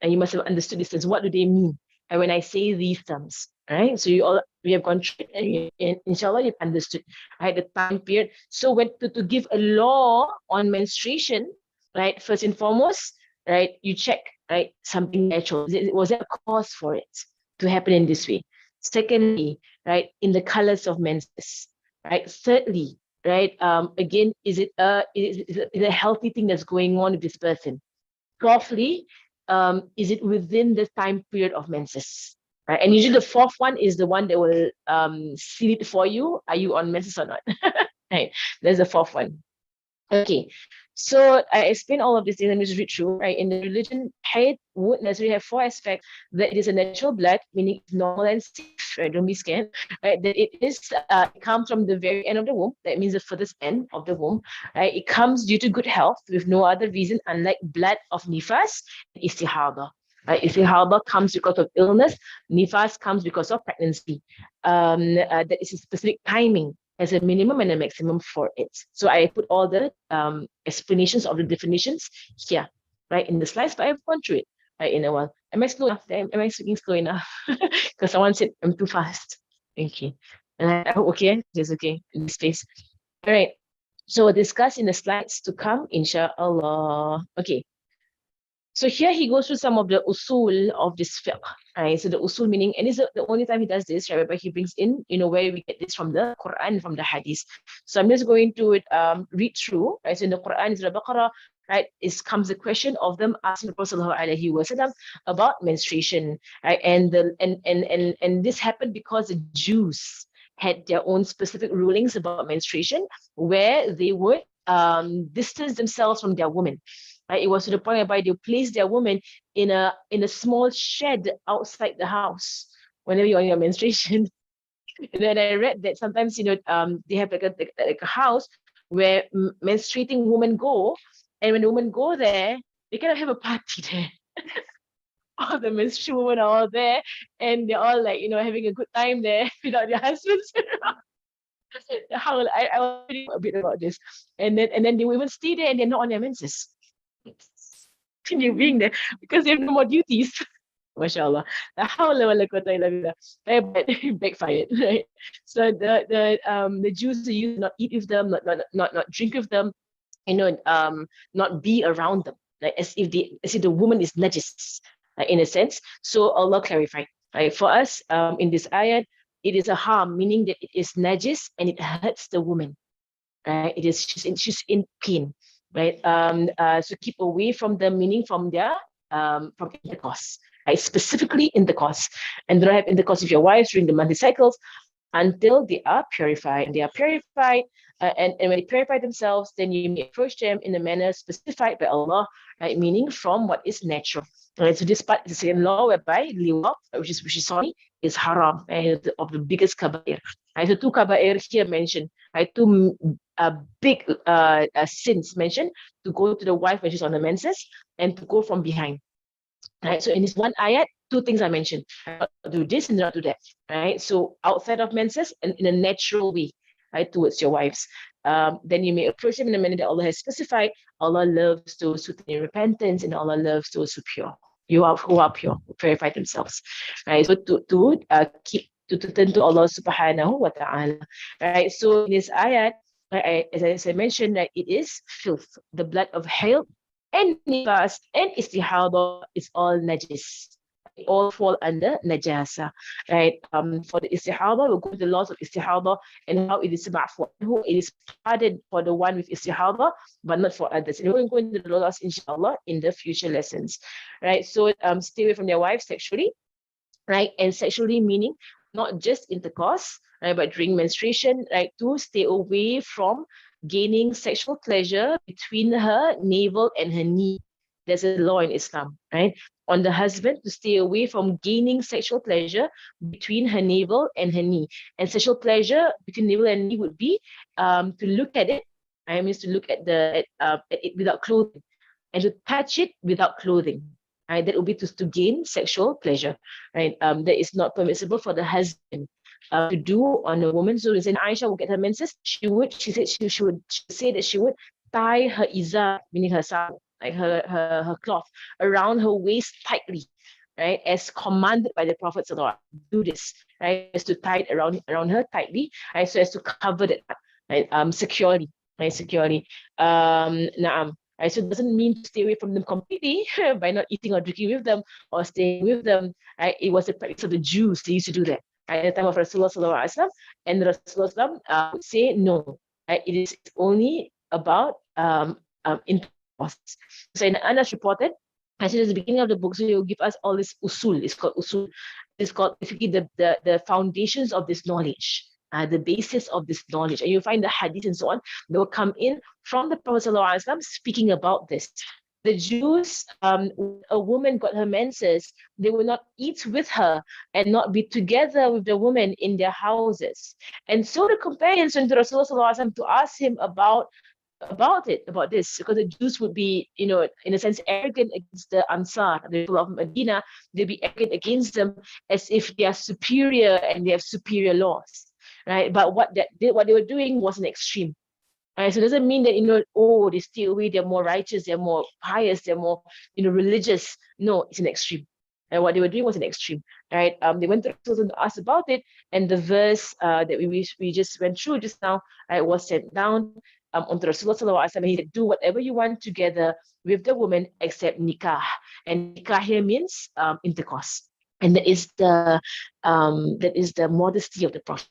And you must have understood these terms. What do they mean? And when I say these terms, right? So we have gone through it, and inshallah you've understood, right? The time period. So when to give a law on menstruation, right? First and foremost, right? You check, right? Something natural. Was there a cause for it to happen in this way? Secondly, right? In the colors of menses, right? Thirdly, right? Again, is it a healthy thing that's going on with this person? Fourthly, is it within the time period of menses? Right? And usually the fourth one is the one that will seal it for you. Are you on menses or not? Right? There's the fourth one. Okay, so I explained all of this. Let me just read through. Right, in the religion, haid would necessarily have four aspects: that it is a natural blood, meaning it's normal and safe. Right, don't be scared. Right, that it comes from the very end of the womb. That means the furthest end of the womb. Right, it comes due to good health with no other reason, unlike blood of nifas and istihada. Right, istihada comes because of illness. Nifas comes because of pregnancy. That is a specific timing, as a minimum and a maximum for it. So I put all the explanations of the definitions here, right, in the slides, but I've gone through it, right, in a while. Am I slow enough? Am I speaking slow enough? Because someone said I'm too fast. Okay. And I hope, okay, it's okay in this space. All right. So we'll discuss in the slides to come, inshallah. Okay. So here he goes through some of the usul of this fiqh, right? So the usul meaning, and it's the only time he does this, right? Whereby he brings in, where we get this from the Quran, from the Hadith. So I'm just going to read through, right? So in the Quran, Surah Baqarah, right? Comes the question of them asking the Prophet ﷺ about menstruation, right? And this happened because the Jews had their own specific rulings about menstruation, where they would distance themselves from their women. Right? It was to the point whereby they place their woman in a small shed outside the house whenever you're on your menstruation. And then I read that sometimes they have like a house where menstruating women go, and when the women go there, they kind of have a party there. All the menstruating women are all there, and they're all like having a good time there without their husbands. How I was reading a bit about this, and then they will even stay there and they're not on their menses. continue being there because they have no more duties. MashaAllah. La hawla wa la quwwata illa billah. But it backfired, right? So the Jews used to not eat with them, not drink with them, not be around them, like as if the woman is najis, in a sense. So Allah clarified, right? For us, in this ayat, it is a harm, meaning that it is najis and it hurts the woman, right? It is she's in pain, right? So keep away from them, meaning from intercourse, right? Specifically intercourse, and don't have intercourse with your wives during the monthly cycles until they are purified. And they are purified, and when they purify themselves, then you may approach them in a manner specified by Allah, right? Meaning from what is natural. Right? So this part is the same law whereby liwat, which is sorry, is haram, right? Of the biggest kabair. Right? So two kabair here mentioned, right? Two big sins mentioned: to go to the wife when she's on the menses, and to go from behind. Right? So in this one ayat, two things I mentioned: not do this and not do that. Right? So outside of menses and in a natural way, right, towards your wives. Then you may approach them in a manner that Allah has specified. Allah loves those who turn in repentance, and Allah loves those who are pure, who purify themselves. Right? So to turn to Allah subhanahu wa ta'ala. Right? So in this ayat, right, as I mentioned, that it is filth, the blood of hail and nifas and istihadah is all najis. They all fall under najasa, right? For the istihadah, we'll go to the laws of istihadah and how it is ma'fu. It is pardoned for the one with istihadah, but not for others. And we're going to the laws, inshallah, in the future lessons, right? So stay away from their wives sexually, right? And sexually meaning not just intercourse, right? But during menstruation, right? To stay away from gaining sexual pleasure between her navel and her knee. There's a law in Islam, right? On the husband to stay away from gaining sexual pleasure between her navel and her knee. And sexual pleasure between navel and knee would be to look at it. I mean, to look at it without clothing, and to touch it without clothing. Right? That would be to gain sexual pleasure. Right? That is not permissible for the husband to do on a woman. So when Aisha would get her menses, she said she would say that she would tie her izar, meaning her sari, like her cloth, around her waist tightly, right? As commanded by the Prophet Sallallahu Alaihi Wasallam. Do this, right? As to tie it around her tightly, right? So as to cover that, right? Securely, right? Securely. Naam. Right? So it doesn't mean to stay away from them completely by not eating or drinking with them or staying with them. Right? It was a practice of the Jews. They used to do that at the time of Rasulullah Sallallahu Alaihi Wasallam, and Rasulullah would say no. Right? It is only about intercourse. So in Anas reported, as at the beginning of the book, so he will give us all this usul. It's called usul. It's called basically the foundations of this knowledge. The basis of this knowledge. And you'll find the hadith and so on, they will come in from the Prophet ﷺ speaking about this. The Jews, a woman got her menses, they will not eat with her and not be together with the woman in their houses. And so the companions went to Rasulullah ﷺ to ask him about this, because the Jews would be, in a sense, arrogant against the Ansar, the people of Medina. They'd be arrogant against them as if they are superior and they have superior laws. Right, but what they were doing was an extreme. Right, so it doesn't mean that they stay away, they're more righteous, they're more pious, they're more religious. No, it's an extreme. And what they were doing was an extreme. Right, they went to Rasul to ask about it, and the verse that we just went through just now, right, was sent down onto Rasulullah Sallallahu Alaihi Wasallam. He said, "Do whatever you want together with the woman except nikah." And nikah here means intercourse, and that is the modesty of the Prophet.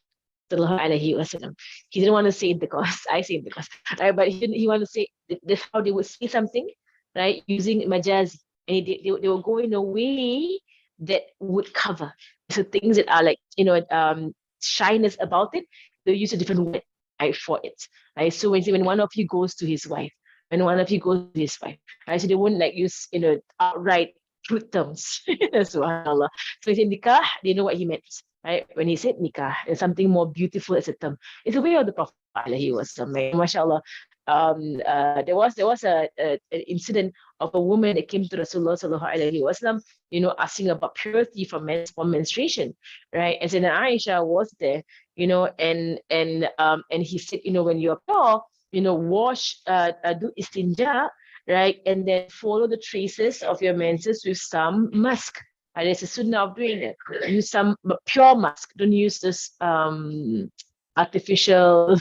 He didn't want to say intercourse. I say intercourse, right? But he wanted to say that's how they would say something, right? Using majazi, and they were going a way that would cover. So things that are like shyness about it, they use a different word, right, for it, right? So when one of you goes to his wife, right? So they wouldn't like use outright truth terms. Subhanallah. So he said nikah, they know what he meant. Right? When he said nikah, there's something more beautiful as a term. It's the way of the Prophet. He was mashallah. There was an incident of a woman that came to Rasulullah Sallallahu Alaihi Wasallam, asking about purity from menstruation, right? And then Aisha was there, and he said, when you're pure, wash, do istinja, right? And then follow the traces of your menses with some musk. There's a sunnah of doing it. Use some pure musk. Don't use this artificial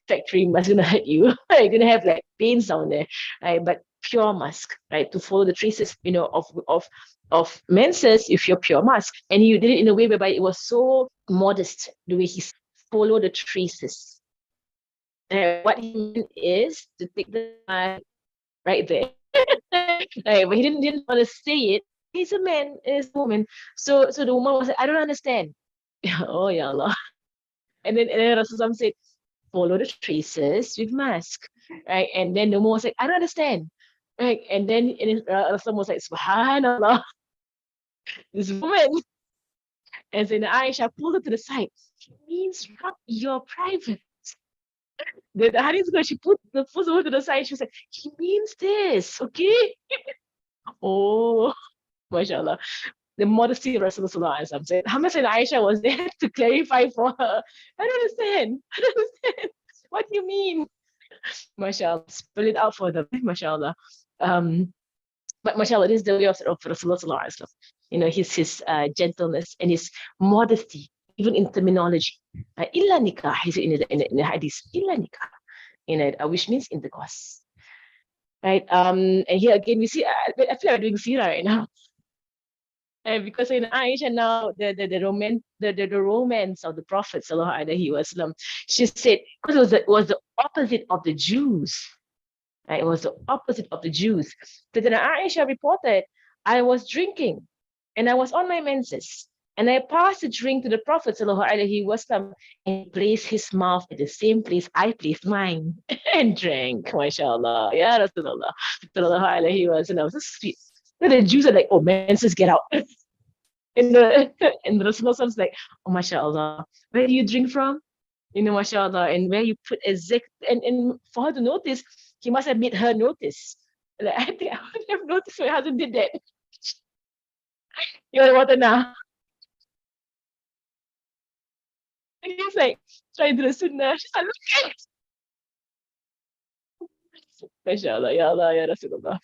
factory musk gonna hurt you. You're gonna have like pains down there, right? But pure musk, right? To follow the traces, of menses if you're pure musk. And you did it in a way whereby it was so modest, the way he followed the traces. And what he meant is to take the man right there. Right, but he didn't want to say it. He's a man, he's a woman. So the woman was like, I don't understand. Oh yeah Allah. And then Rasulullah said, follow the traces with mask. Right. And then the woman was like, I don't understand. Right. And then Rasulullah was like, Subhanallah, this woman. And then Aisha pulled her to the side. It means your private. The hadith girl, she put the first word to the side. She was like, he means this, okay? Oh, mashallah. The modesty of Rasulullah said. Hamad and Aisha was there to clarify for her. I don't understand. I don't understand. What do you mean? Mashallah. Spell it out for them. Mashallah. But mashallah, this is the way of Rasulullah. His gentleness and his modesty, even in terminology. Illa nikah, he said in the hadith. Illa nikah, which means intercourse. Right? And here again, we see, I feel like I'm doing seerah right now. And because in Aisha now, the romance of the Prophet sallallahu alaihi wasallam, she said, because it was the opposite of the Jews. Right? It was the opposite of the Jews. So then Aisha reported, I was drinking and I was on my menses. And I passed the drink to the Prophet sallallahu alaihi wasallam and he placed his mouth at the same place I placed mine and drank. MashaAllah. Ya Rasulullah sallallahu alaihi wasallam. So sweet. So the Jews are like, oh, menses, get out. And the Rasulullah is like, oh, mashallah, where do you drink from? Mashallah, and where you put and for her to notice, he must have made her notice. Like, I think I would have noticed my husband did that. You want water now? And he's like, trying to do the sunnah. She's like, look at it. Mashallah, ya Allah, ya Rasulullah.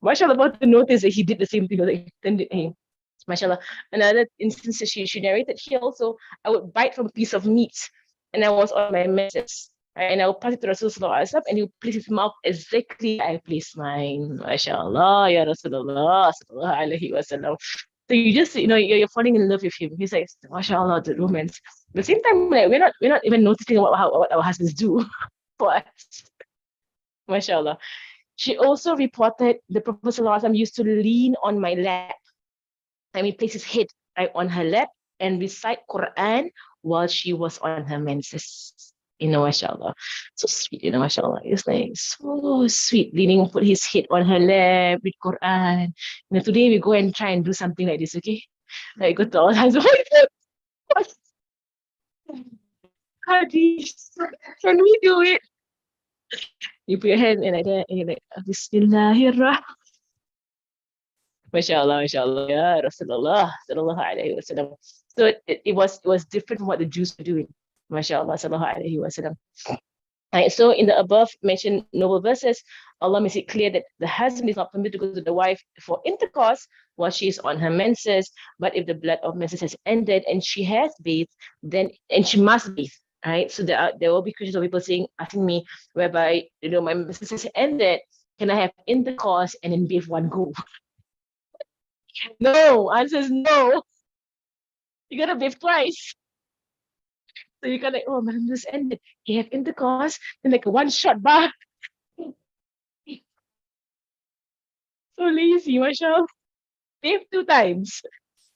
Mashallah, about to notice that he did the same thing. Like, then did he? Mashallah. Another instance she narrated here also, I would bite from a piece of meat and I was on my menses. Right? And I would pass it to Rasulullah and he would place his mouth exactly I placed mine. Mashallah, ya Rasulullah sallallahu alaihi wasallam. So you just, you're falling in love with him. He's like, mashallah, the romance. At the same time, like, we're not even noticing what our husbands do for us. Mashallah. She also reported the Prophet ﷺ used to lean on my lap. I mean, place his head right on her lap and recite Quran while she was on her menses. Mashallah. So sweet, mashallah. It's like so sweet, put his head on her lap with Quran. Today we go and try and do something like this, okay? Like go to all hands. Hadith. Can we do it? You put your hand in like that and you're like, Bismillahirrahmanirrahim. Mashallah, mashallah, ya Rasulullah sallallahu alaihi wasallam. So it was different from what the Jews were doing. Mashallah, sallallahu alaihi wasallam. Right, so in the above mentioned noble verses, Allah makes it clear that the husband is not permitted to go to the wife for intercourse while she is on her menses. But if the blood of menses has ended and she has bathed, and she must bathe. Right, so there will be questions of people asking me, whereby my menses has ended, can I have intercourse and then bathe one go? No, answer is no. You gotta bathe twice. So you gotta, oh, my menses ended. You have intercourse, then like a one-shot bath. So lazy, mashallah. Bathe 2 times.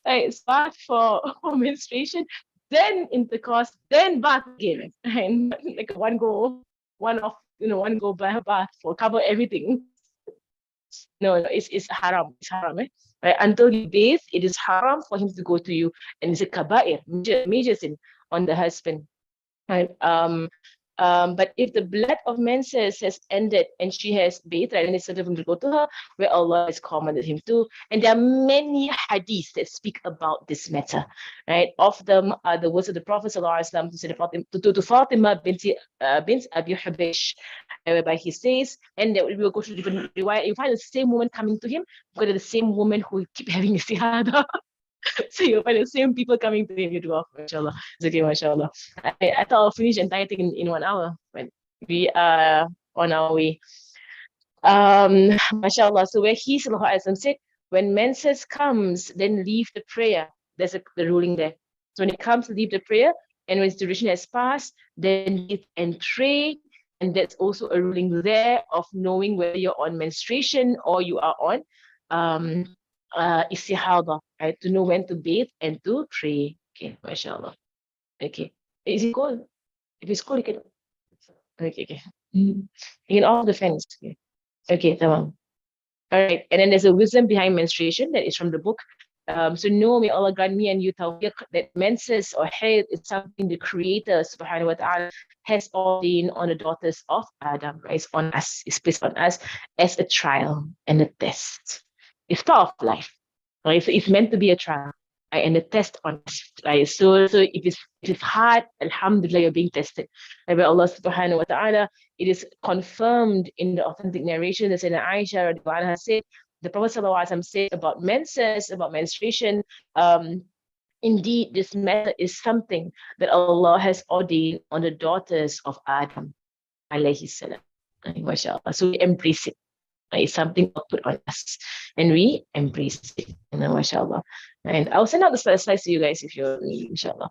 Right, so bath for menstruation, then intercourse, then bath again. And like one go bath for cover everything. No, it's haram. It's haram. Right? Until you bathe, it is haram for him to go to you, and it's a kaba'ir, major sin on the husband. Right? But if the blood of menses has ended and she has bathed, right, then it's certain to go to her, where Allah has commanded him to. And there are many hadiths that speak about this matter. Right? Of them are the words of the Prophet ﷺ to Fatima bint Abi Hubaysh, whereby he says, and that we will go through different riwayat. You find the same woman coming to him, because the same woman who keep having istihadah. So you'll find the same people coming to him. You do, mashallah. It's okay, mashallah. I thought I'll finish the entire thing in 1 hour, but we are on our way. Mashallah. So where he sallallahu alaihi wasallam said, when menses comes, then leave the prayer. There's the ruling there. So when it comes, leave the prayer, and when its duration has passed, then leave and pray. And that's also a ruling there of knowing whether you're on menstruation or you are on istihadah, right? To know when to bathe and to pray. Okay, mashallah. Okay. Is it cold? If it's cold, you can. Okay. You can off the fence. Okay, tamam. All right, and then there's a wisdom behind menstruation that is from the book. So know, may Allah grant me and you tawfiq, that menses or haid is something the Creator subhanahu wa ta'ala has ordained on the daughters of Adam, right? It's on us, it's placed on us as a trial and a test. It's part of life, right? So it's meant to be a trial, right? And a test on us, right? So if it's hard, alhamdulillah, you're being tested. Right? By Allah subhanahu wa ta'ala, it is confirmed in the authentic narration that Sayyidina Aisha radiallahu anha said, the Prophet sallallahu alaihi wasallam said about menses, about menstruation, indeed, this matter is something that Allah has ordained on the daughters of Adam, alayhi salam. MashaAllah. So we embrace it. It's something put on us, and we embrace it. MashaAllah. And I'll send out the slides to you guys if you're inshallah.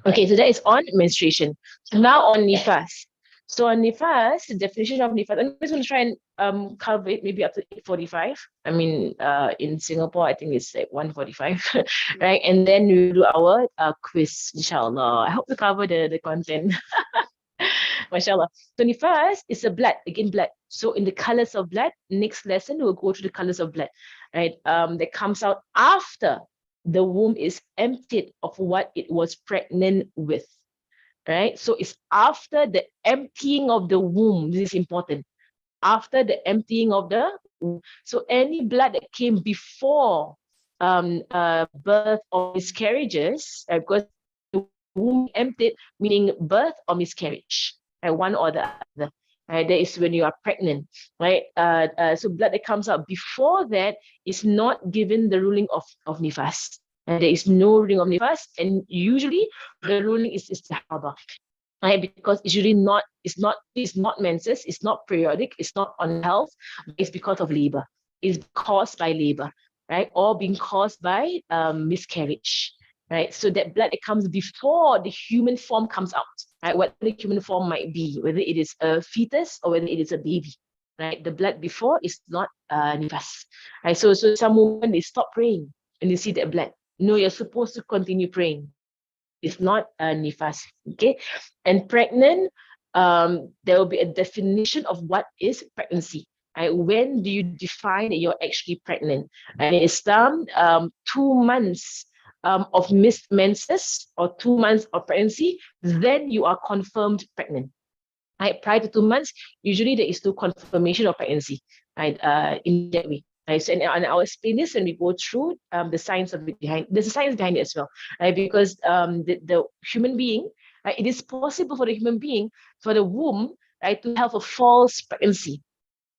Okay, so that is on menstruation. So now on nifas. So on nifas, the definition of nifas, I'm just going to try and cover it maybe up to 8:45. I mean, in Singapore, I think it's like 1:45, right? And then we do our quiz, inshallah. I hope to cover the content. Mashallah. So nifas is a blood, again blood. So in the colors of blood, next lesson we'll go to the colors of blood, right? That comes out after the womb is emptied of what it was pregnant with, right? So it's after the emptying of the womb. This is important. After the emptying of the womb. So any blood that came before birth or miscarriages, because the womb emptied, meaning birth or miscarriage, right? One or the other. Right, that is when you are pregnant, right? So blood that comes out before that is not given the ruling of nifas. And there is no ruling of nifas, and usually the ruling is istihadah, right? Because it's usually it's not menses, it's not periodic, it's not on health, it's because of labor. It's caused by labor, right? Or being caused by miscarriage, right? So that blood that comes before the human form comes out, right? What the human form might be, whether it is a fetus or whether it is a baby, right? The blood before is not nifas, right? So some women, they stop praying and they see that blood. No, you're supposed to continue praying. It's not nifas, okay? And pregnant, there will be a definition of what is pregnancy. Right? When do you define that you're actually pregnant? And in Islam, 2 months of missed menses or 2 months of pregnancy, then you are confirmed pregnant. Right? Prior to 2 months, usually there is no confirmation of pregnancy, right? In that way. Right? So, and I'll explain this when we go through the science of it behind. There's a science behind it as well, right? Because the human being, right, it is possible for the human being, for the womb, right, to have a false pregnancy,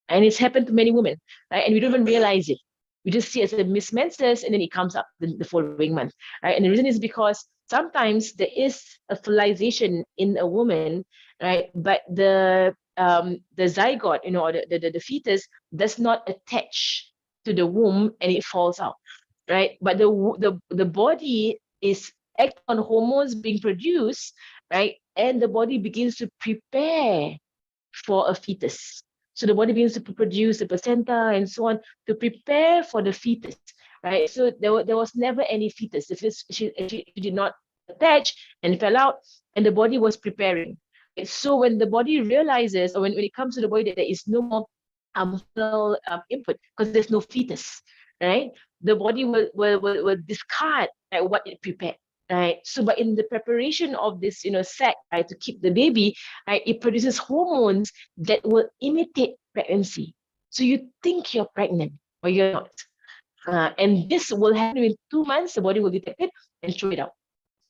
and it's happened to many women, right? And we don't even realize it. We just see it as a missed menses, and then it comes up the following month, right? And the reason is because sometimes there is a fertilization in a woman, right? But the zygote, or the fetus does not attach to the womb, and it falls out, right? But the body is acting on hormones being produced, right? And the body begins to prepare for a fetus. So the body begins to produce the placenta and so on to prepare for the fetus, right? So there was never any fetus. The fetus, she did not attach and fell out, and the body was preparing. So when the body realizes, or when it comes to the body, that there is no more input because there's no fetus, right? The body will discard, right, what it prepared. Right. So, but in the preparation of this, sac, right, to keep the baby, right, it produces hormones that will imitate pregnancy. So you think you're pregnant, but you're not. And this will happen in 2 months. The body will detect it and throw it out.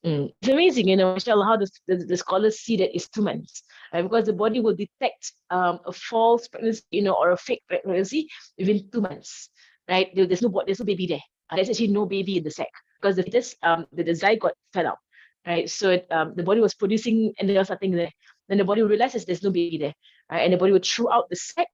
It's amazing, mashallah, how the scholars see that it's 2 months, right? Because the body will detect a false pregnancy, or a fake pregnancy within 2 months, right? There's no baby there. There's actually no baby in the sac because the fetus, the zygote fell out, right? So the body was producing, and there was nothing there. Then the body realizes there's no baby there, right? And the body would throw out the sac,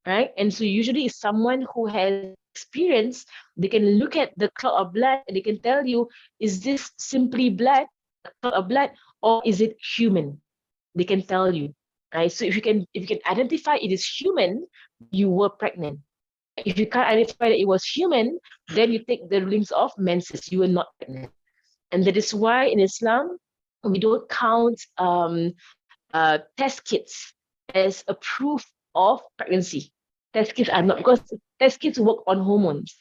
right? And so usually, it's someone who has experience. They can look at the clot of blood and they can tell you, is this simply blood, a clot of blood, or is it human? They can tell you, right? So if you can identify it is human, you were pregnant. If you can't identify that it was human, then you take the rulings of menses. You were not pregnant, and that is why in Islam we don't count test kits as a proof of pregnancy. Test kits are not, because test kits work on hormones.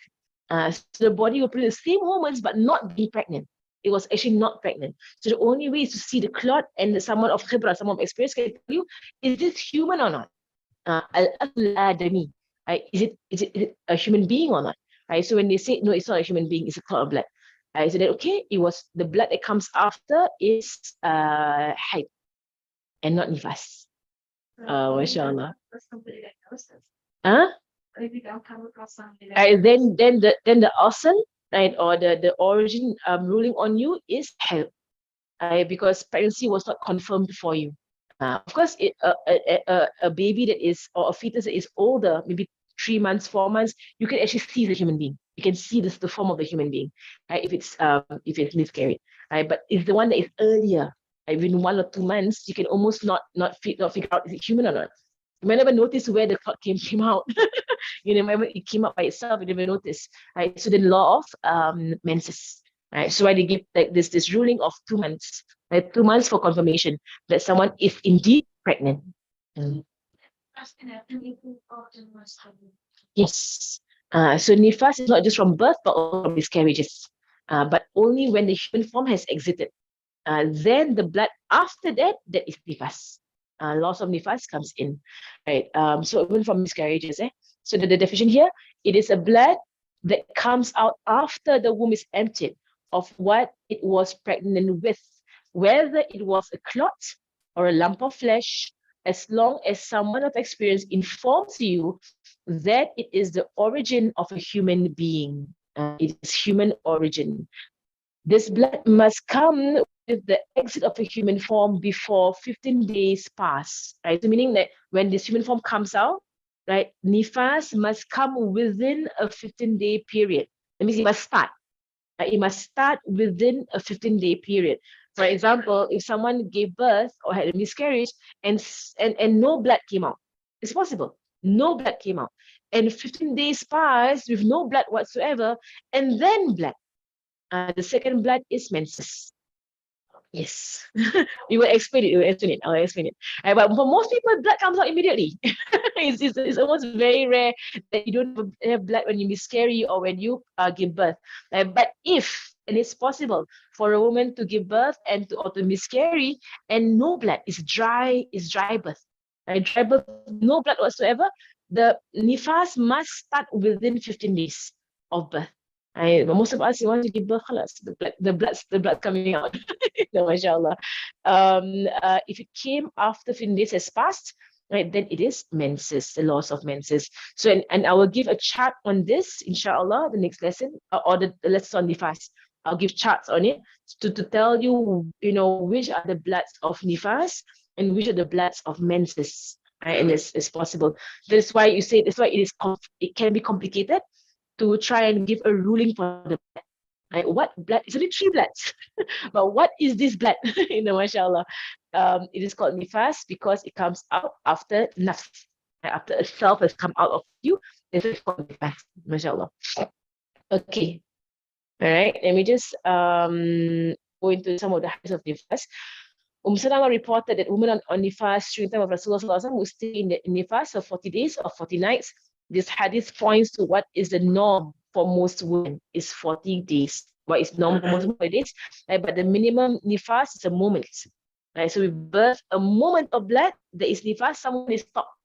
So the body will produce the same hormones but not be pregnant. It was actually not pregnant. So the only way is to see the clot, and someone of khibra, someone of experience can tell you, is this human or not? Al-adami, right? Is it a human being or not? Right? So when they say no, it's not a human being, it's a clot of blood. So that okay, it was the blood that comes after is haid and not nifas. Mashallah. Huh? Right, then the asl, right, or the origin ruling on you is haid, because pregnancy was not confirmed for you. Of course, a baby that is, or a fetus that is older, maybe 3 months, 4 months, you can actually see the human being. You can see the form of the human being, right? If it's miscarried, right? But it's the one that is earlier, like within 1 or 2 months, you can almost not figure out, is it human or not. You might never notice where the clot came out. Whenever it came out by itself, you never notice, right? So the law of menses, right? So why they give like this ruling of 2 months, right? 2 months for confirmation that someone is indeed pregnant. Yes. So nifas is not just from birth, but also from miscarriages. But only when the human form has exited. Then the blood after that is nifas. Loss of nifas comes in, right? So even from miscarriages, So the definition here, it is a blood that comes out after the womb is emptied of what it was pregnant with, whether it was a clot or a lump of flesh, as long as someone of experience informs you that it is the origin of a human being. It is human origin. This blood must come with the exit of a human form before 15 days pass, right? So meaning that when this human form comes out, right, nifas must come within a 15-day period. That means it must start. Right? It must start within a 15-day period. For example, if someone gave birth or had a miscarriage and no blood came out, it's possible. No blood came out. And 15 days passed with no blood whatsoever, and then blood. The second blood is menses. Yes. We will explain it. I'll explain it. But for most people, blood comes out immediately. It's almost very rare that you don't have blood when you miscarry or when you give birth. But if, and it's possible for a woman to give birth or to miscarry and no blood, is dry birth. Dry birth, no blood whatsoever, the nifas must start within 15 days of birth. But most of us, you want to give birth, the blood coming out. No, mashallah. If it came after 15 days has passed, right, then it is menses, the loss of menses. So, and I will give a chart on this, inshallah, the next lesson, or the lesson on nifas. I'll give charts on it to tell you, which are the bloods of nifas and which are the bloods of menses. Right? And it's possible. That's why it can be complicated to try and give a ruling for the blood. Right? What blood? It's only 3 bloods. But what is this blood? Mashallah. It is called nifas because it comes out after nafs. Right? After a self has come out of you, it's called nifas. Mashallah. Okay. All right. Let me just go into some of the hadiths of nifas. Salama reported that women on nifas during the time of Rasulullah would stay in the nifas for 40 days or 40 nights. This hadith points to what is the norm for most women is 40 days. What is normal for most women days? Right? But the minimum nifas is a moment. Right? So we birth a moment of blood, there is nifas, someone is stopped.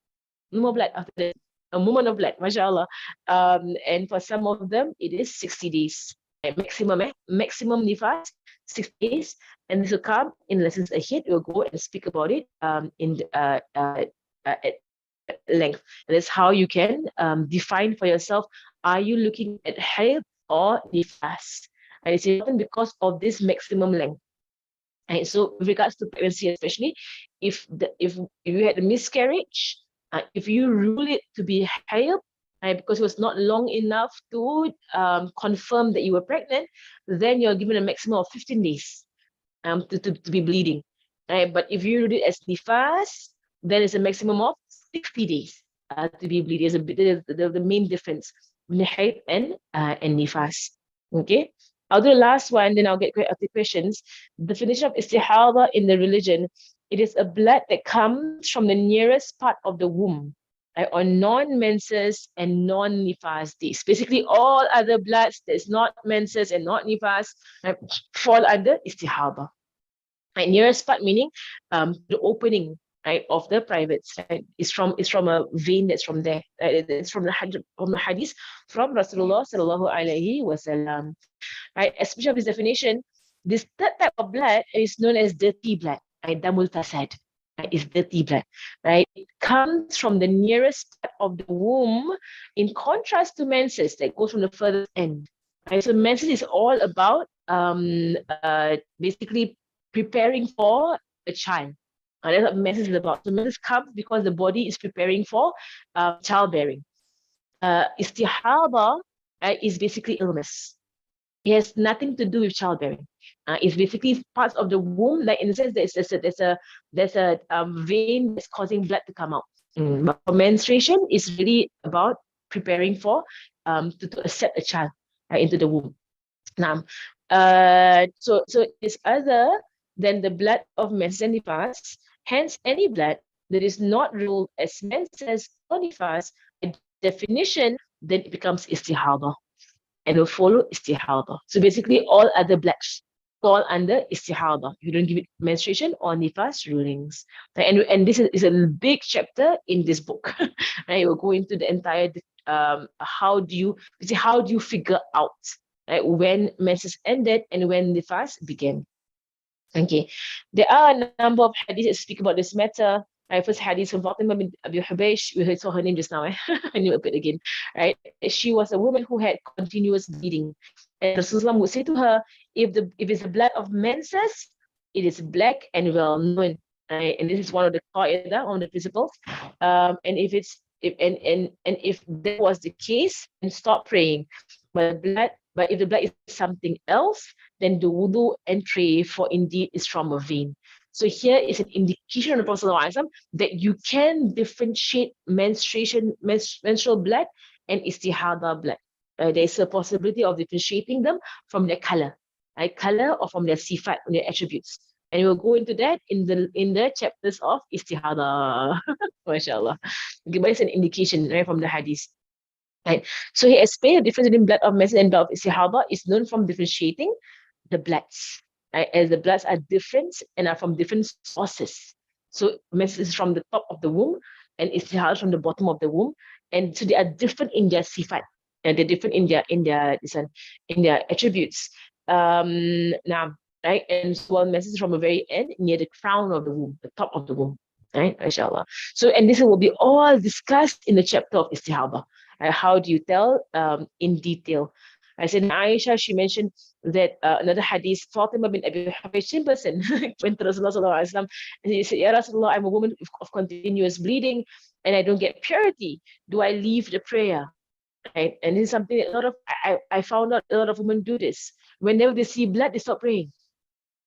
No more blood after that. A moment of blood, mashallah. And for some of them, it is 60 days. Maximum nifas, 6 days, and this will come in lessons ahead. We'll go and speak about it at length. And that's how you can define for yourself, are you looking at hayd or nifas? And it's important because of this maximum length. Right? So with regards to pregnancy, especially if you had a miscarriage, if you rule it to be hayd, right, because it was not long enough to confirm that you were pregnant, then you're given a maximum of 15 days to be bleeding. Right? But if you rule it as nifas, then it's a maximum of 60 days to be bleeding. Is the main difference between hayd and nifas. Okay. I'll do the last one, then I'll get the questions. Definition of istihada in the religion: it is a blood that comes from the nearest part of the womb, right, on non-menses and non-nifas days. Basically, all other bloods that's not menses and not nifas fall under istihada. Right, nearest part meaning the opening, right, of the privates, right, is from a vein that's from there. Right? It's from the hadith from Rasulullah sallallahu alaihi wasallam. Right, especially of this definition, this third type of blood is known as dirty blood, right? Damul fasad, right? Is dirty blood, right? It comes from the nearest part of the womb, in contrast to menses that goes from the furthest end. Right? So menses is all about basically preparing for a child. That's what menses is about. So menses comes because the body is preparing for childbearing. Istihada is basically illness. It has nothing to do with childbearing. It's basically parts of the womb, like in the sense there's a vein that's causing blood to come out. But for menstruation, it's really about preparing for to accept a child into the womb. Now, so it's other than the blood of menses and nifas. Hence, any blood that is not ruled as menses or nifas, by definition, then it becomes istihada and will follow istihada. So basically, all other bloods fall under istihada. You don't give it menstruation or nifas rulings. Right? And this is a big chapter in this book. Right? We'll go into the entire how do you figure out, right, when menses ended and when nifas began. Okay, there are a number of hadiths that speak about this matter. Right, first hadith from Fatima bin Abi Hubaysh, we saw her name just now. I knew it again. Right, she was a woman who had continuous bleeding, and Rasulullah would say to her, if it's the blood of menses, it is black and well known. Right, and this is one of the qaida, one of the principles. And if that was the case, then stop praying. But if the blood is something else, then the wudu and pray, for indeed is from a vein. So here is an indication of the Prophet ﷺ that you can differentiate menstrual blood and istihada blood. There is a possibility of differentiating them from their color, right? Color or from their sifat, their attributes. And we'll go into that in the chapters of istihada. MashaAllah. Okay, but it's an indication, right, from the hadith. Right. So he explained the difference between blood of menses and blood of istihada is known from differentiating the bloods. Right? As the bloods are different and are from different sources. So menses is from the top of the womb and istihada from the bottom of the womb. And so they are different in their sifat. And they're different in their attributes. Now, right? And so while menses is from the very end, near the crown of the womb, the top of the womb. Right? Inshallah. So, and this will be all discussed in the chapter of istihada. How do you tell in detail? I said, Aisha, she mentioned that another hadith, Fatima bin Abi Hubaysh, same person, went to Rasulullah ﷺ, and he said, Ya Rasulullah, I'm a woman of continuous bleeding and I don't get purity. Do I leave the prayer? Right? And this is something that I found out a lot of women do this. Whenever they see blood, they stop praying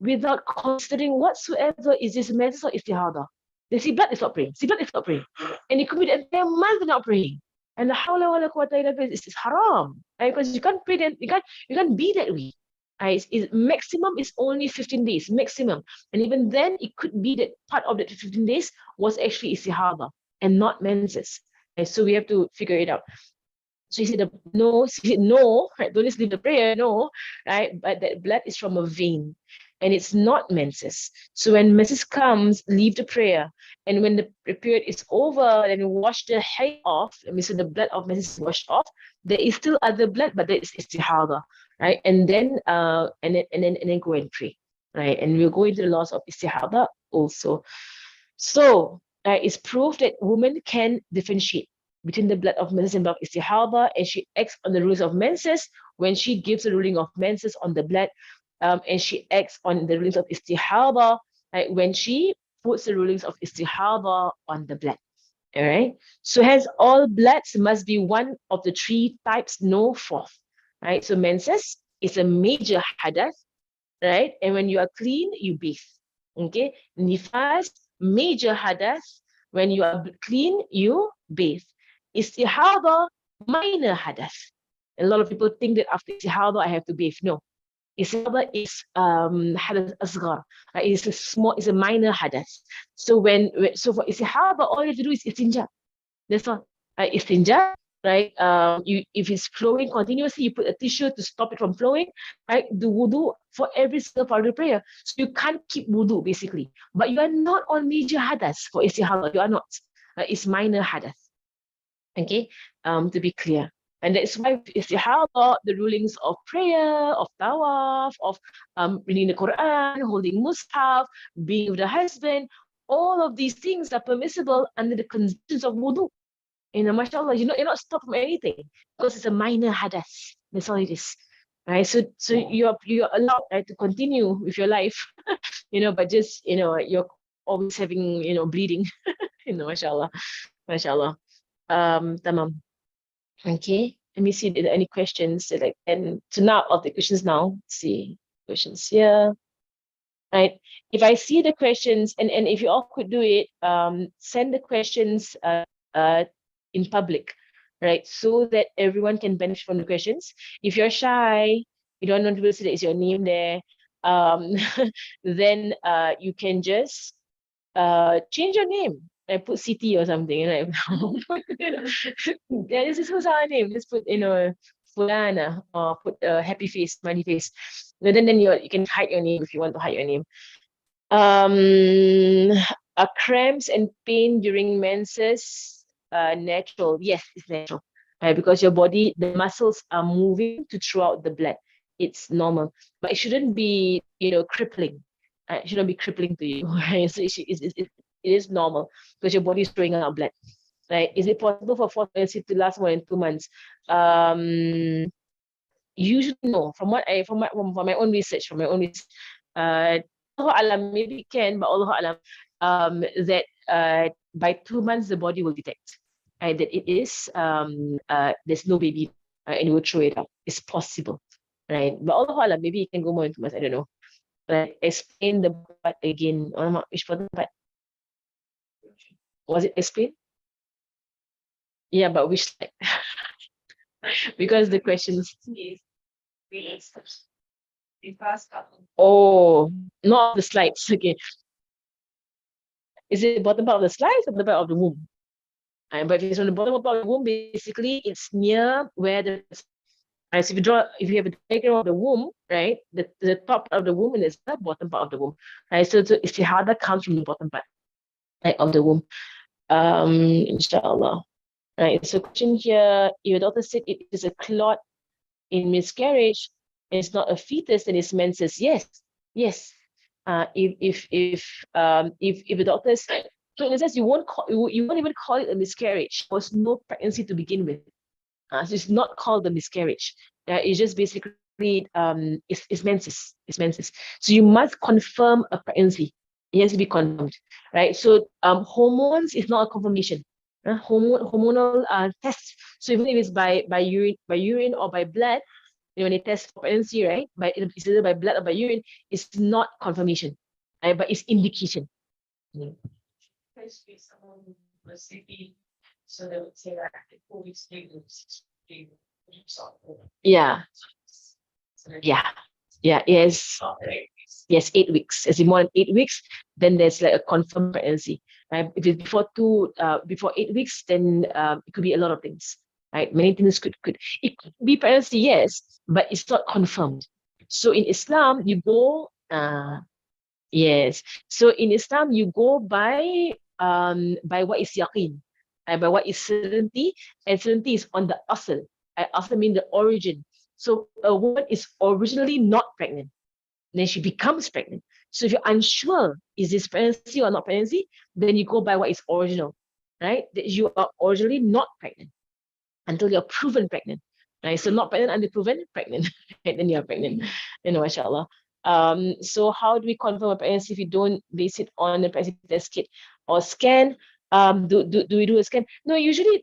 without considering whatsoever is this menses or istihada. They see blood, they stop praying. See blood, they stop praying. And it could be the entire month they're not praying. And the hawla wala quwwata illa billah is haram. Right? Because you can't pray then, you can't be that way. Right? Maximum is only 15 days, maximum. And even then, it could be that part of that 15 days was actually istihada and not menses. Right? So we have to figure it out. So he said, no, right? Don't just leave the prayer, no, right? But that blood is from a vein. and it's not menses. So when menses comes, leave the prayer. And when the period is over, then wash the hair off. I mean, so the blood of menses is washed off. There is still other blood, but there is istihadah, right? And then go and pray, right? And we'll go into the laws of istihadah also. So it's proof that women can differentiate between the blood of menses and blood of istihadah, and she acts on the rules of menses when she gives the ruling of menses on the blood, and she acts on the rulings of istihadah, right, when she puts the rulings of istihadah on the blood. All right. So hence all bloods must be one of the three types, no fourth. Right. So menses is a major hadath, right? And when you are clean, you bathe. Okay. Nifas, major hadath. When you are clean, you bathe. Istihadah, minor hadath. A lot of people think that after istihadah, I have to bathe. No. Istihadah is hadath asghar. Right? It's a small, it's a minor hadath. So so for istihadah, all you have to do is istinja. That's all. Istinja, right? If it's flowing continuously, you put a tissue to stop it from flowing, right? Do wudu for every single part of the prayer. So you can't keep wudu basically, but you are not on major hadath for istihadah. You are not. It's minor hadath. Okay, to be clear. And that's why istihadah, the rulings of prayer, of tawaf, of reading the Quran, holding mushaf, being with the husband, all of these things are permissible under the conditions of wudu. Mashallah, you're not stopped from anything because it's a minor hadath. That's all it is. Right. So you're allowed, right, to continue with your life, but just you're always having bleeding. Mashallah. Mashallah. Tamam. Okay. Let me see if there are any questions. And so now I'll take questions now. Let's see questions here. Right. If I see the questions, and if you all could do it, send the questions in public, right? So that everyone can benefit from the questions. If you're shy, you don't want to say that it's your name there, then you can just change your name and put city or something. Like, yeah, this is our name. Just put, Fulana, or put a happy face, smiley face. And then you can hide your name if you want to hide your name. Cramps and pain during menses, natural. Yes, it's natural. Because your body, the muscles are moving to throw out the blood. It's normal, but it shouldn't be, crippling. It shouldn't be crippling to you. Right? So it is normal because your body is throwing out blood. Right? Is it possible for forced pregnancy to last more than 2 months? Usually no. From my own research, Allah alam, maybe it can, but Allah alam, that by 2 months the body will detect that it is there's no baby, and it will throw it out. It's possible, right? But Allah alam, maybe it can go more than 2 months. I don't know. Right? Explain the part again. Which part? Was it explained? Yeah, but which slide? Because the questions. Oh, not the slides. Okay. Is it the bottom part of the slides or the bottom of the womb? But if it's on the bottom part of the womb, basically it's near where the. So if you have a diagram of the womb, right, the top part of the womb and it's the bottom part of the womb, right? So istihadah comes from the bottom part, right, of the womb. Inshallah. Right. So question here, your daughter said it is a clot in miscarriage, and it's not a fetus, and it's menses. Yes, yes. If the doctor said, so in a sense, you won't even call it a miscarriage. There was no pregnancy to begin with. So it's not called a miscarriage. It's just basically it's menses. It's menses. So you must confirm a pregnancy. It has to be confirmed, right? So hormones is not a confirmation. Hormonal tests. So even if it's by urine or by blood, when they test for pregnancy, right? It's either by blood or by urine, it's not confirmation, right? But it's indication. So they would say that 4 weeks later, yeah, yes, 8 weeks. As in more than 8 weeks, then there's like a confirmed pregnancy. Right? If it's before 8 weeks, then it could be a lot of things. Right? Many things could it could be pregnancy, yes, but it's not confirmed. So in Islam, you go Yes. So in Islam, you go by what is yaqeen, by what is certainty, and certainty is on the asl. Asl mean the origin. So a woman is originally not pregnant, then she becomes pregnant. So if you're unsure, is this pregnancy or not pregnancy, then you go by what is original, right? That you are originally not pregnant until you're proven pregnant. Right? So not pregnant until proven pregnant. Right? Then you're pregnant. Mashallah. So how do we confirm a pregnancy if you don't base it on a pregnancy test kit or scan? Do we do a scan? No, usually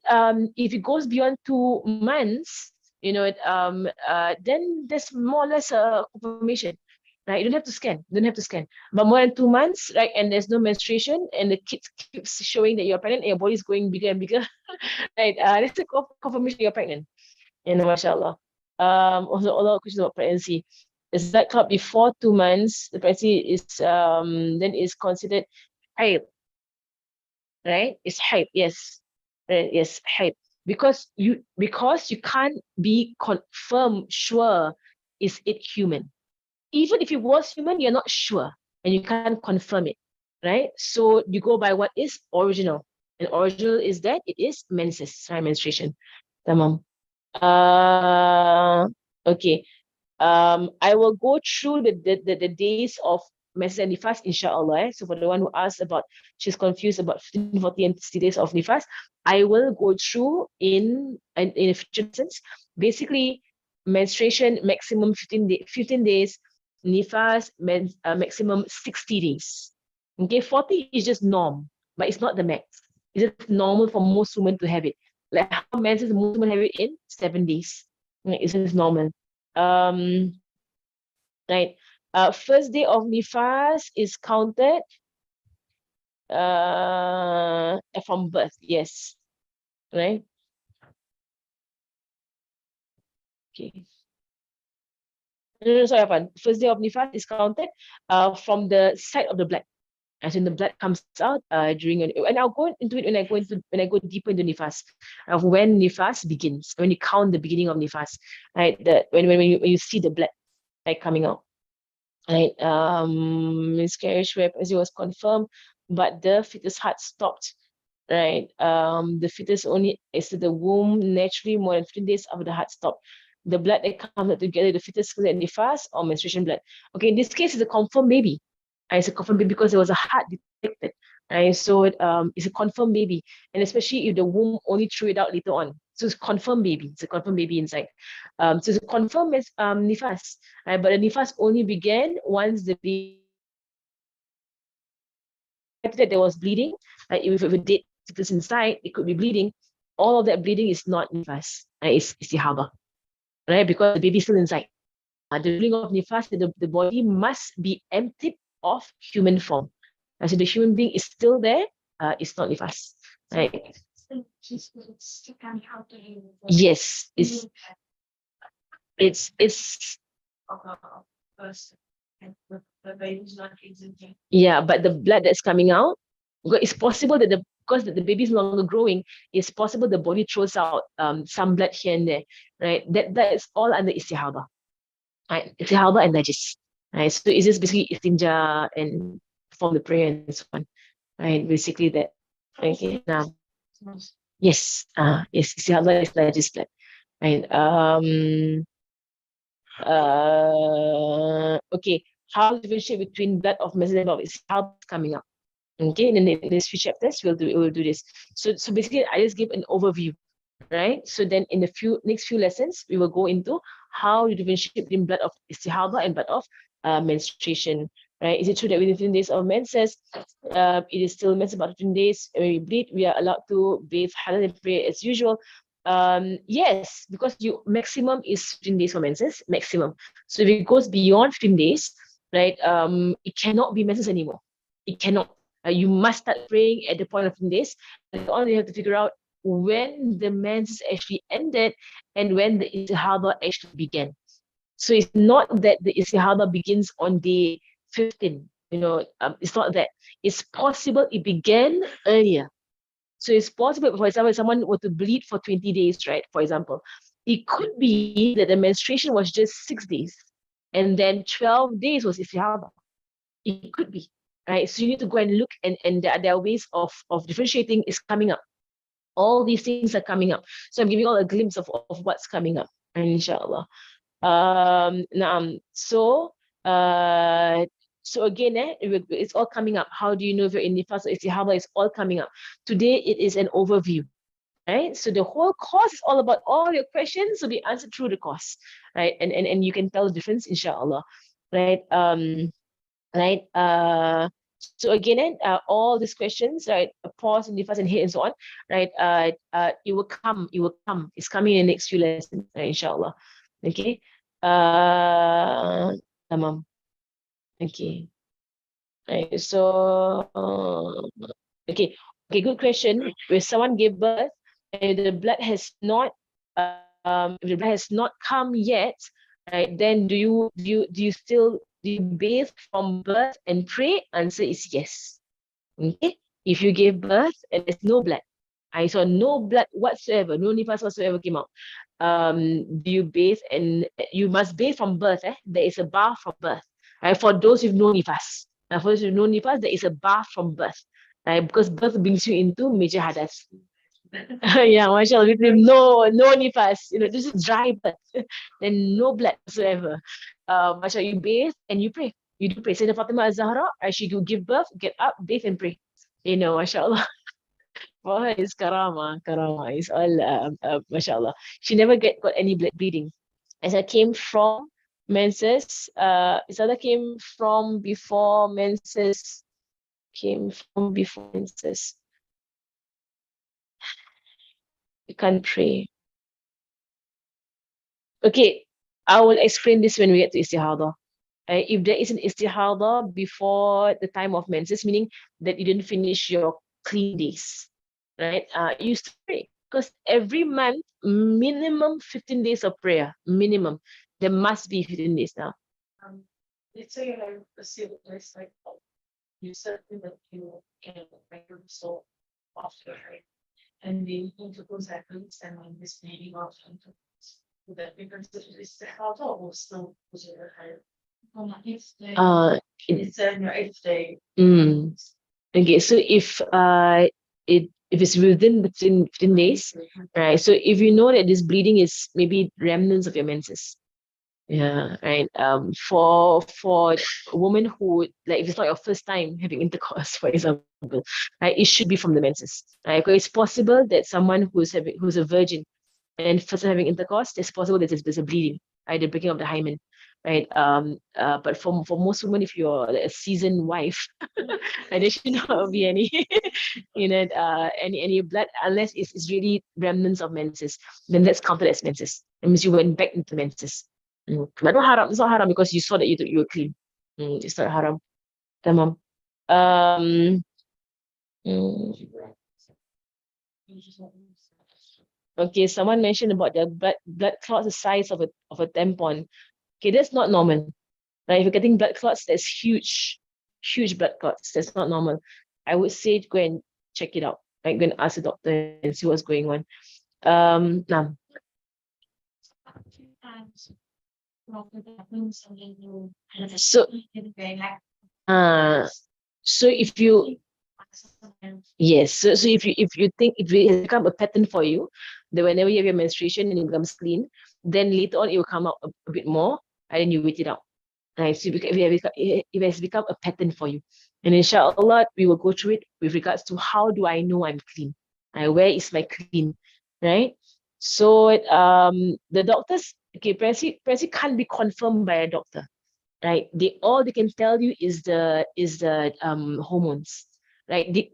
if it goes beyond 2 months, then there's more or less a confirmation. Right? You don't have to scan. You don't have to scan. But more than 2 months, right? And there's no menstruation, and the kids keeps showing that you're pregnant, and your body's going bigger and bigger. Right? That's a confirmation you're pregnant. Mashallah. Also, a lot of questions about pregnancy. Is that cloud before 2 months? The pregnancy is then is considered haid, right? It's haid, yes, yes, haid. Because you can't be confirmed sure is it human. Even if it was human, you're not sure and you can't confirm it, right? So you go by what is original, and original is that it is menses, right? Menstruation. Tamam. Uh, okay. I will go through the days of menses and nifas, inshallah. So for the one who asked about, she's confused about 15, 40, and 60 days of nifas, I will go through in a future lessons. Basically, menstruation maximum 15 days, nifas maximum 60 days. Okay, 40 is just norm, but it's not the max. It's just normal for most women to have it. Like how menses most women have it in 7 days. It's just normal. Um, right. First day of nifas is counted from birth. Yes. Right. Okay. No, sorry, Afan. First day of nifas is counted from the side of the blood. As in the blood comes out during and I'll go into it when I go deeper into nifas of when nifas begins, when you count the beginning of nifas, right? When you see the blood like coming out. Right, miscarriage where pregnancy was confirmed, but the fetus heart stopped. Right, the fetus only exited the womb naturally more than 15 days after the heart stopped. The blood that comes out together, the fetus and nifas or menstruation blood. Okay, in this case, it's a confirmed baby. It's a confirmed baby because there was a heart detected. Right, so it's a confirmed baby, and especially if the womb only threw it out later on. So it's confirmed baby. It's a confirmed baby inside. So it's a confirmed nifas. Right, but the nifas only began once the baby that there was bleeding. If a dead fetus inside, it could be bleeding. All of that bleeding is not nifas. It's istihaba, right? Because the baby's still inside. The ruling of nifas, the body must be emptied of human form. So the human being is still there. It's not nifas, right? Yes, it's yeah, but the blood that's coming out, it's possible that because the baby is no longer growing, it's possible the body throws out some blood here and there, right? That is all under istihaba, right? Istihaba and najis, right? So it's just basically istinja and perform the prayer and so on, right? Basically that. Okay, now yes, yes, istihaba is najis blood, right? Okay, how to differentiate between blood of messenger and blood of istihaba is coming up. Okay, in the next few chapters, we'll do this. So basically, I just give an overview, right? So then in the next few lessons, we will go into how you differentiate between blood of istihaba and blood of menstruation, right? Is it true that within 15 days of menses, it is still menses about 15 days when we bleed, we are allowed to bathe, halal and pray as usual? Yes, because you maximum is 15 days for menses, maximum. So if it goes beyond 15 days, right, it cannot be menses anymore. It cannot. You must start praying at the point of 15 days. And on you have to figure out when the menses actually ended and when the istihaba actually began. So it's not that the istihaba begins on day 15. It's not that. It's possible it began earlier. So it's possible, for example, if someone were to bleed for 20 days, right? For example, it could be that the menstruation was just 6 days. and then 12 days was istihadah. It could be, right? So you need to go and look, and there are ways of differentiating is coming up. All these things are coming up. So I'm giving you all a glimpse of what's coming up, inshallah. So again, it's all coming up. How do you know if you're in nifas or istihadah? It's all coming up. Today it is an overview, right? So the whole course is all about all your questions will be answered through the course, right? And you can tell the difference, inshallah, right? Right. So again, all these questions, right? Pause and nifas and hit and so on, right? It will come. It will come. It's coming in the next few lessons, right, inshallah. Okay. Tamam. Okay. Right. So, okay. Okay. Good question. If someone gave birth and the blood has not, if the blood has not come yet, right? Then do you still do you bathe from birth and pray? Answer is yes. Okay. If you gave birth and there's no blood, I saw no blood whatsoever, no nifas whatsoever came out. Do you bathe? And you must bathe from birth. There is a bath from birth. Right? For those with no nifas. For those with no nifas, there is a bath from birth. Right? Because birth brings you into major hadas. Yeah, mashallah, with no nifas, this is dry birth. Then no blood whatsoever. Mashallah, you bathe and you pray. You do pray. Sayyidina Fatima az-Zahra, as she do give birth, get up, bathe and pray. Mashallah. For her, it's karama. It's all, mashallah. She never got any blood bleeding. As I came from menses, Isada came from before menses, You can't pray. Okay, I will explain this when we get to istihadah. If there is an istihadah before the time of menses, meaning that you didn't finish your clean days, right? You still pray because every month, minimum 15 days of prayer, minimum. There must be 15 days now.
Let's say I have a civil place like you said that you can record so after, right? And the intercourse happens and I'm this meeting of intercourse. Would that be considered istihadah or still considered higher? On the eighth day. It's in your eighth day.
Okay, so if it's within 15 days, right? So if you know that this bleeding is maybe remnants of your menses, yeah, right. For a woman who, like, if it's not your first time having intercourse, for example, right, it should be from the menses, right? Because it's possible that someone who's a virgin and first time having intercourse, it's possible that there's a bleeding, right? The breaking of the hymen, right? But for most women, if you're a seasoned wife, there should not be any, any blood unless it's really remnants of menses. Then that's counted as menses. It means you went back into menses. But not haram. It's not haram because you saw that you were clean. It's not haram. Tamam. Okay, someone mentioned about the blood clots the size of a tampon. Okay, that's not normal. Right? If you're getting blood clots, that's huge blood clots. That's not normal. I would say go and check it out. Right? Go and ask the doctor and see what's going on. Now. So, so if you, yes, so if you think it has become a pattern for you, that whenever you have your menstruation and it becomes clean, then later on it will come out a bit more, and then you wait it out. Right? So it has become a pattern for you. And inshallah, we will go through it with regards to how do I know I'm clean? Right? Where is my clean? Right? So the doctors, okay, pregnancy can't be confirmed by a doctor, right? All they can tell you is the hormones, right?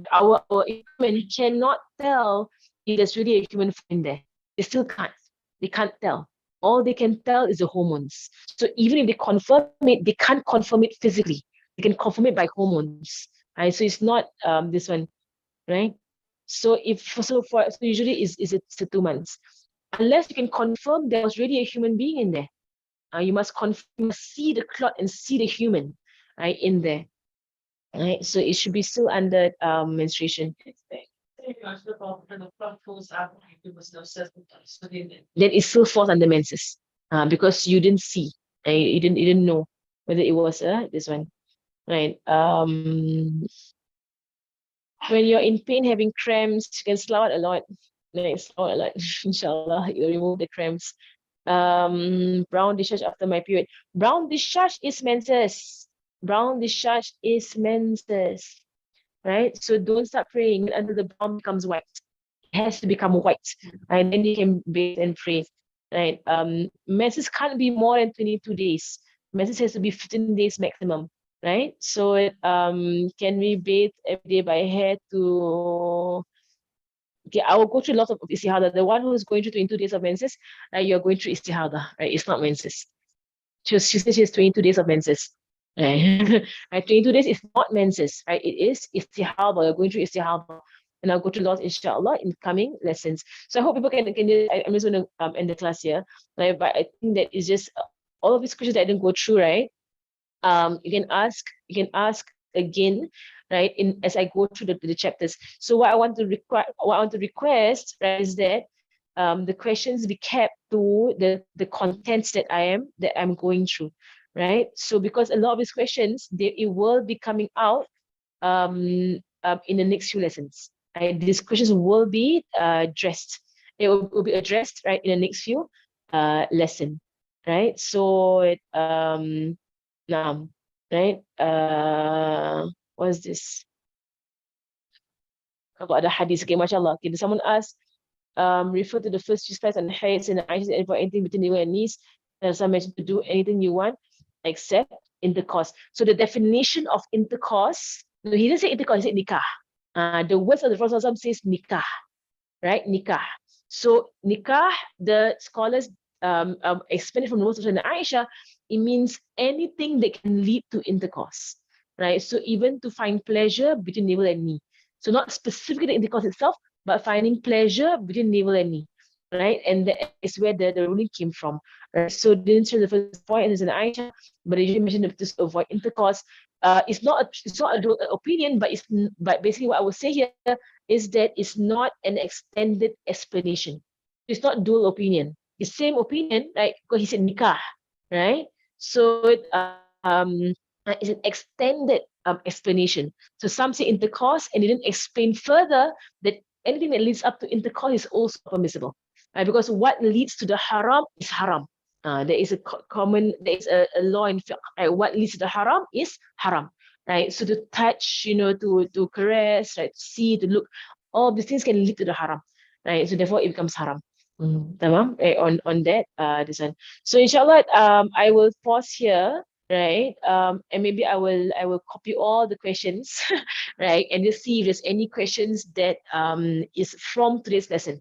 Our human cannot tell if there's really a human in there. They still can't. They can't tell. All they can tell is the hormones. So even if they confirm it, they can't confirm it physically. They can confirm it by hormones, right? So it's not this one, right? So usually it's 2 months, unless you can confirm there was really a human being in there. You must see the clot and see the human, right, in there, right? So it should be still under menstruation. Then it still falls under menses, because you didn't see, You didn't know whether it was this one, right? When you're in pain, having cramps, you can slow out a lot. Like slow out a lot. Inshallah, you'll remove the cramps. Brown discharge after my period. Brown discharge is menses. Brown discharge is menses, right? So don't start praying until the brown becomes white. It has to become white, and then you can bathe and pray, right? Menses can't be more than 22 days. Menses has to be 15 days maximum, right? So can we bathe every day by hair to okay, I will go through lots of istihada. The one who is going through 22 days of menses, you're going through istihada, right? It's not menses. She says she has 22 days of menses. Right? Right? 22 days is not menses, right? It is istihada. You're going through istihada. And I'll go through lots, inshallah, in coming lessons. So I hope people can I'm just going to end the class here. Right? But I think that is just all of these questions that I didn't go through, right? You can ask again, right, in as I go through the chapters. So what I want to request, right, is that the questions be kept to the contents that I'm going through, right? So because a lot of these questions, it will be coming out in the next few lessons. Right? These questions will be addressed. It will be addressed, right, in the next few lesson, right? So now, right? What's this? About the hadith. Okay, mashallah. Okay, someone asked, refer to the first few slides on heights and Aisha and for anything between the and knees. And some mentioned to do anything you want except intercourse. So the definition of intercourse, no, he didn't say intercourse, he said nikah. The words of the Prophet says nikah, right? Nikah. So nikah, the scholars explain it from the words of Aisha, it means anything that can lead to intercourse, right? So even to find pleasure between navel and knee. So not specifically the intercourse itself, but finding pleasure between navel and knee, right? And that is where the ruling came from, right? So didn't share the first point, and it's an Aisha, but they mentioned to avoid intercourse. It's not a opinion, but basically what I would say here is that it's not an extended explanation. It's not dual opinion. It's same opinion, right? Because he said nikah, right? So it's an extended explanation. So some say intercourse, and they didn't explain further that anything that leads up to intercourse is also permissible, right? Because what leads to the haram is haram. There is a law in fiqh, right? What leads to the haram is haram, right? So to touch, to caress, right? To see, to look, all these things can lead to the haram, right? So therefore it becomes haram. Tamam, right? On that, this one. So inshallah, I will pause here, right? And maybe I will copy all the questions, right? And just see if there's any questions that is from today's lesson,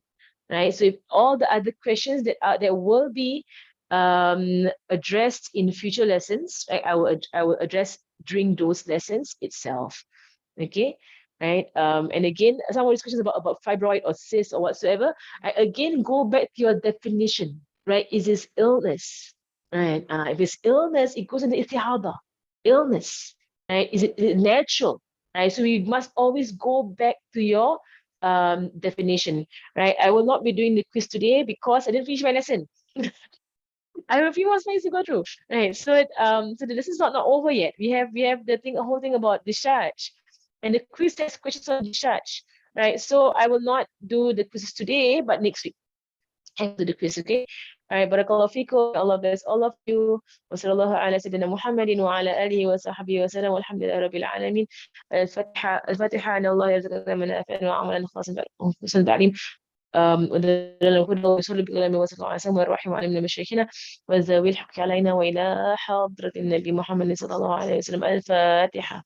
right? So if all the other questions that will be addressed in future lessons, right? I will address during those lessons itself. Okay, right? And again, some of these questions about fibroid or cyst or whatsoever, I again go back to your definition, right? Is this illness, right? If it's illness, it goes into istihada, illness, right? Is it natural, right? So we must always go back to your definition, right? I will not be doing the quiz today because I didn't finish my lesson. I have a few more slides to go through. Right. So this is not over yet. We have the whole thing about discharge. And the quiz test questions on discharge. Right. So I will not do the quizzes today, but next week. I will do the quiz, okay? All right, barakallahu fikum. Allah bless all of you. Wa sallallahu ala sayyidina Muhammadin wa ala alihi wa sahbihi wa sallam. Walhamdulillahi rabbil alamin. Al-Fatiha. Anna Allah yarzuqna min af'an wa amalan khasan ta'lim. ودلنا الهدى ويصلي بكلام وصلى الله عليه وسلم والرحيم علينا مشايخنا وزاوي الحق علينا وإلى حضرة النبي محمد صلى الله عليه وسلم. الفاتحة.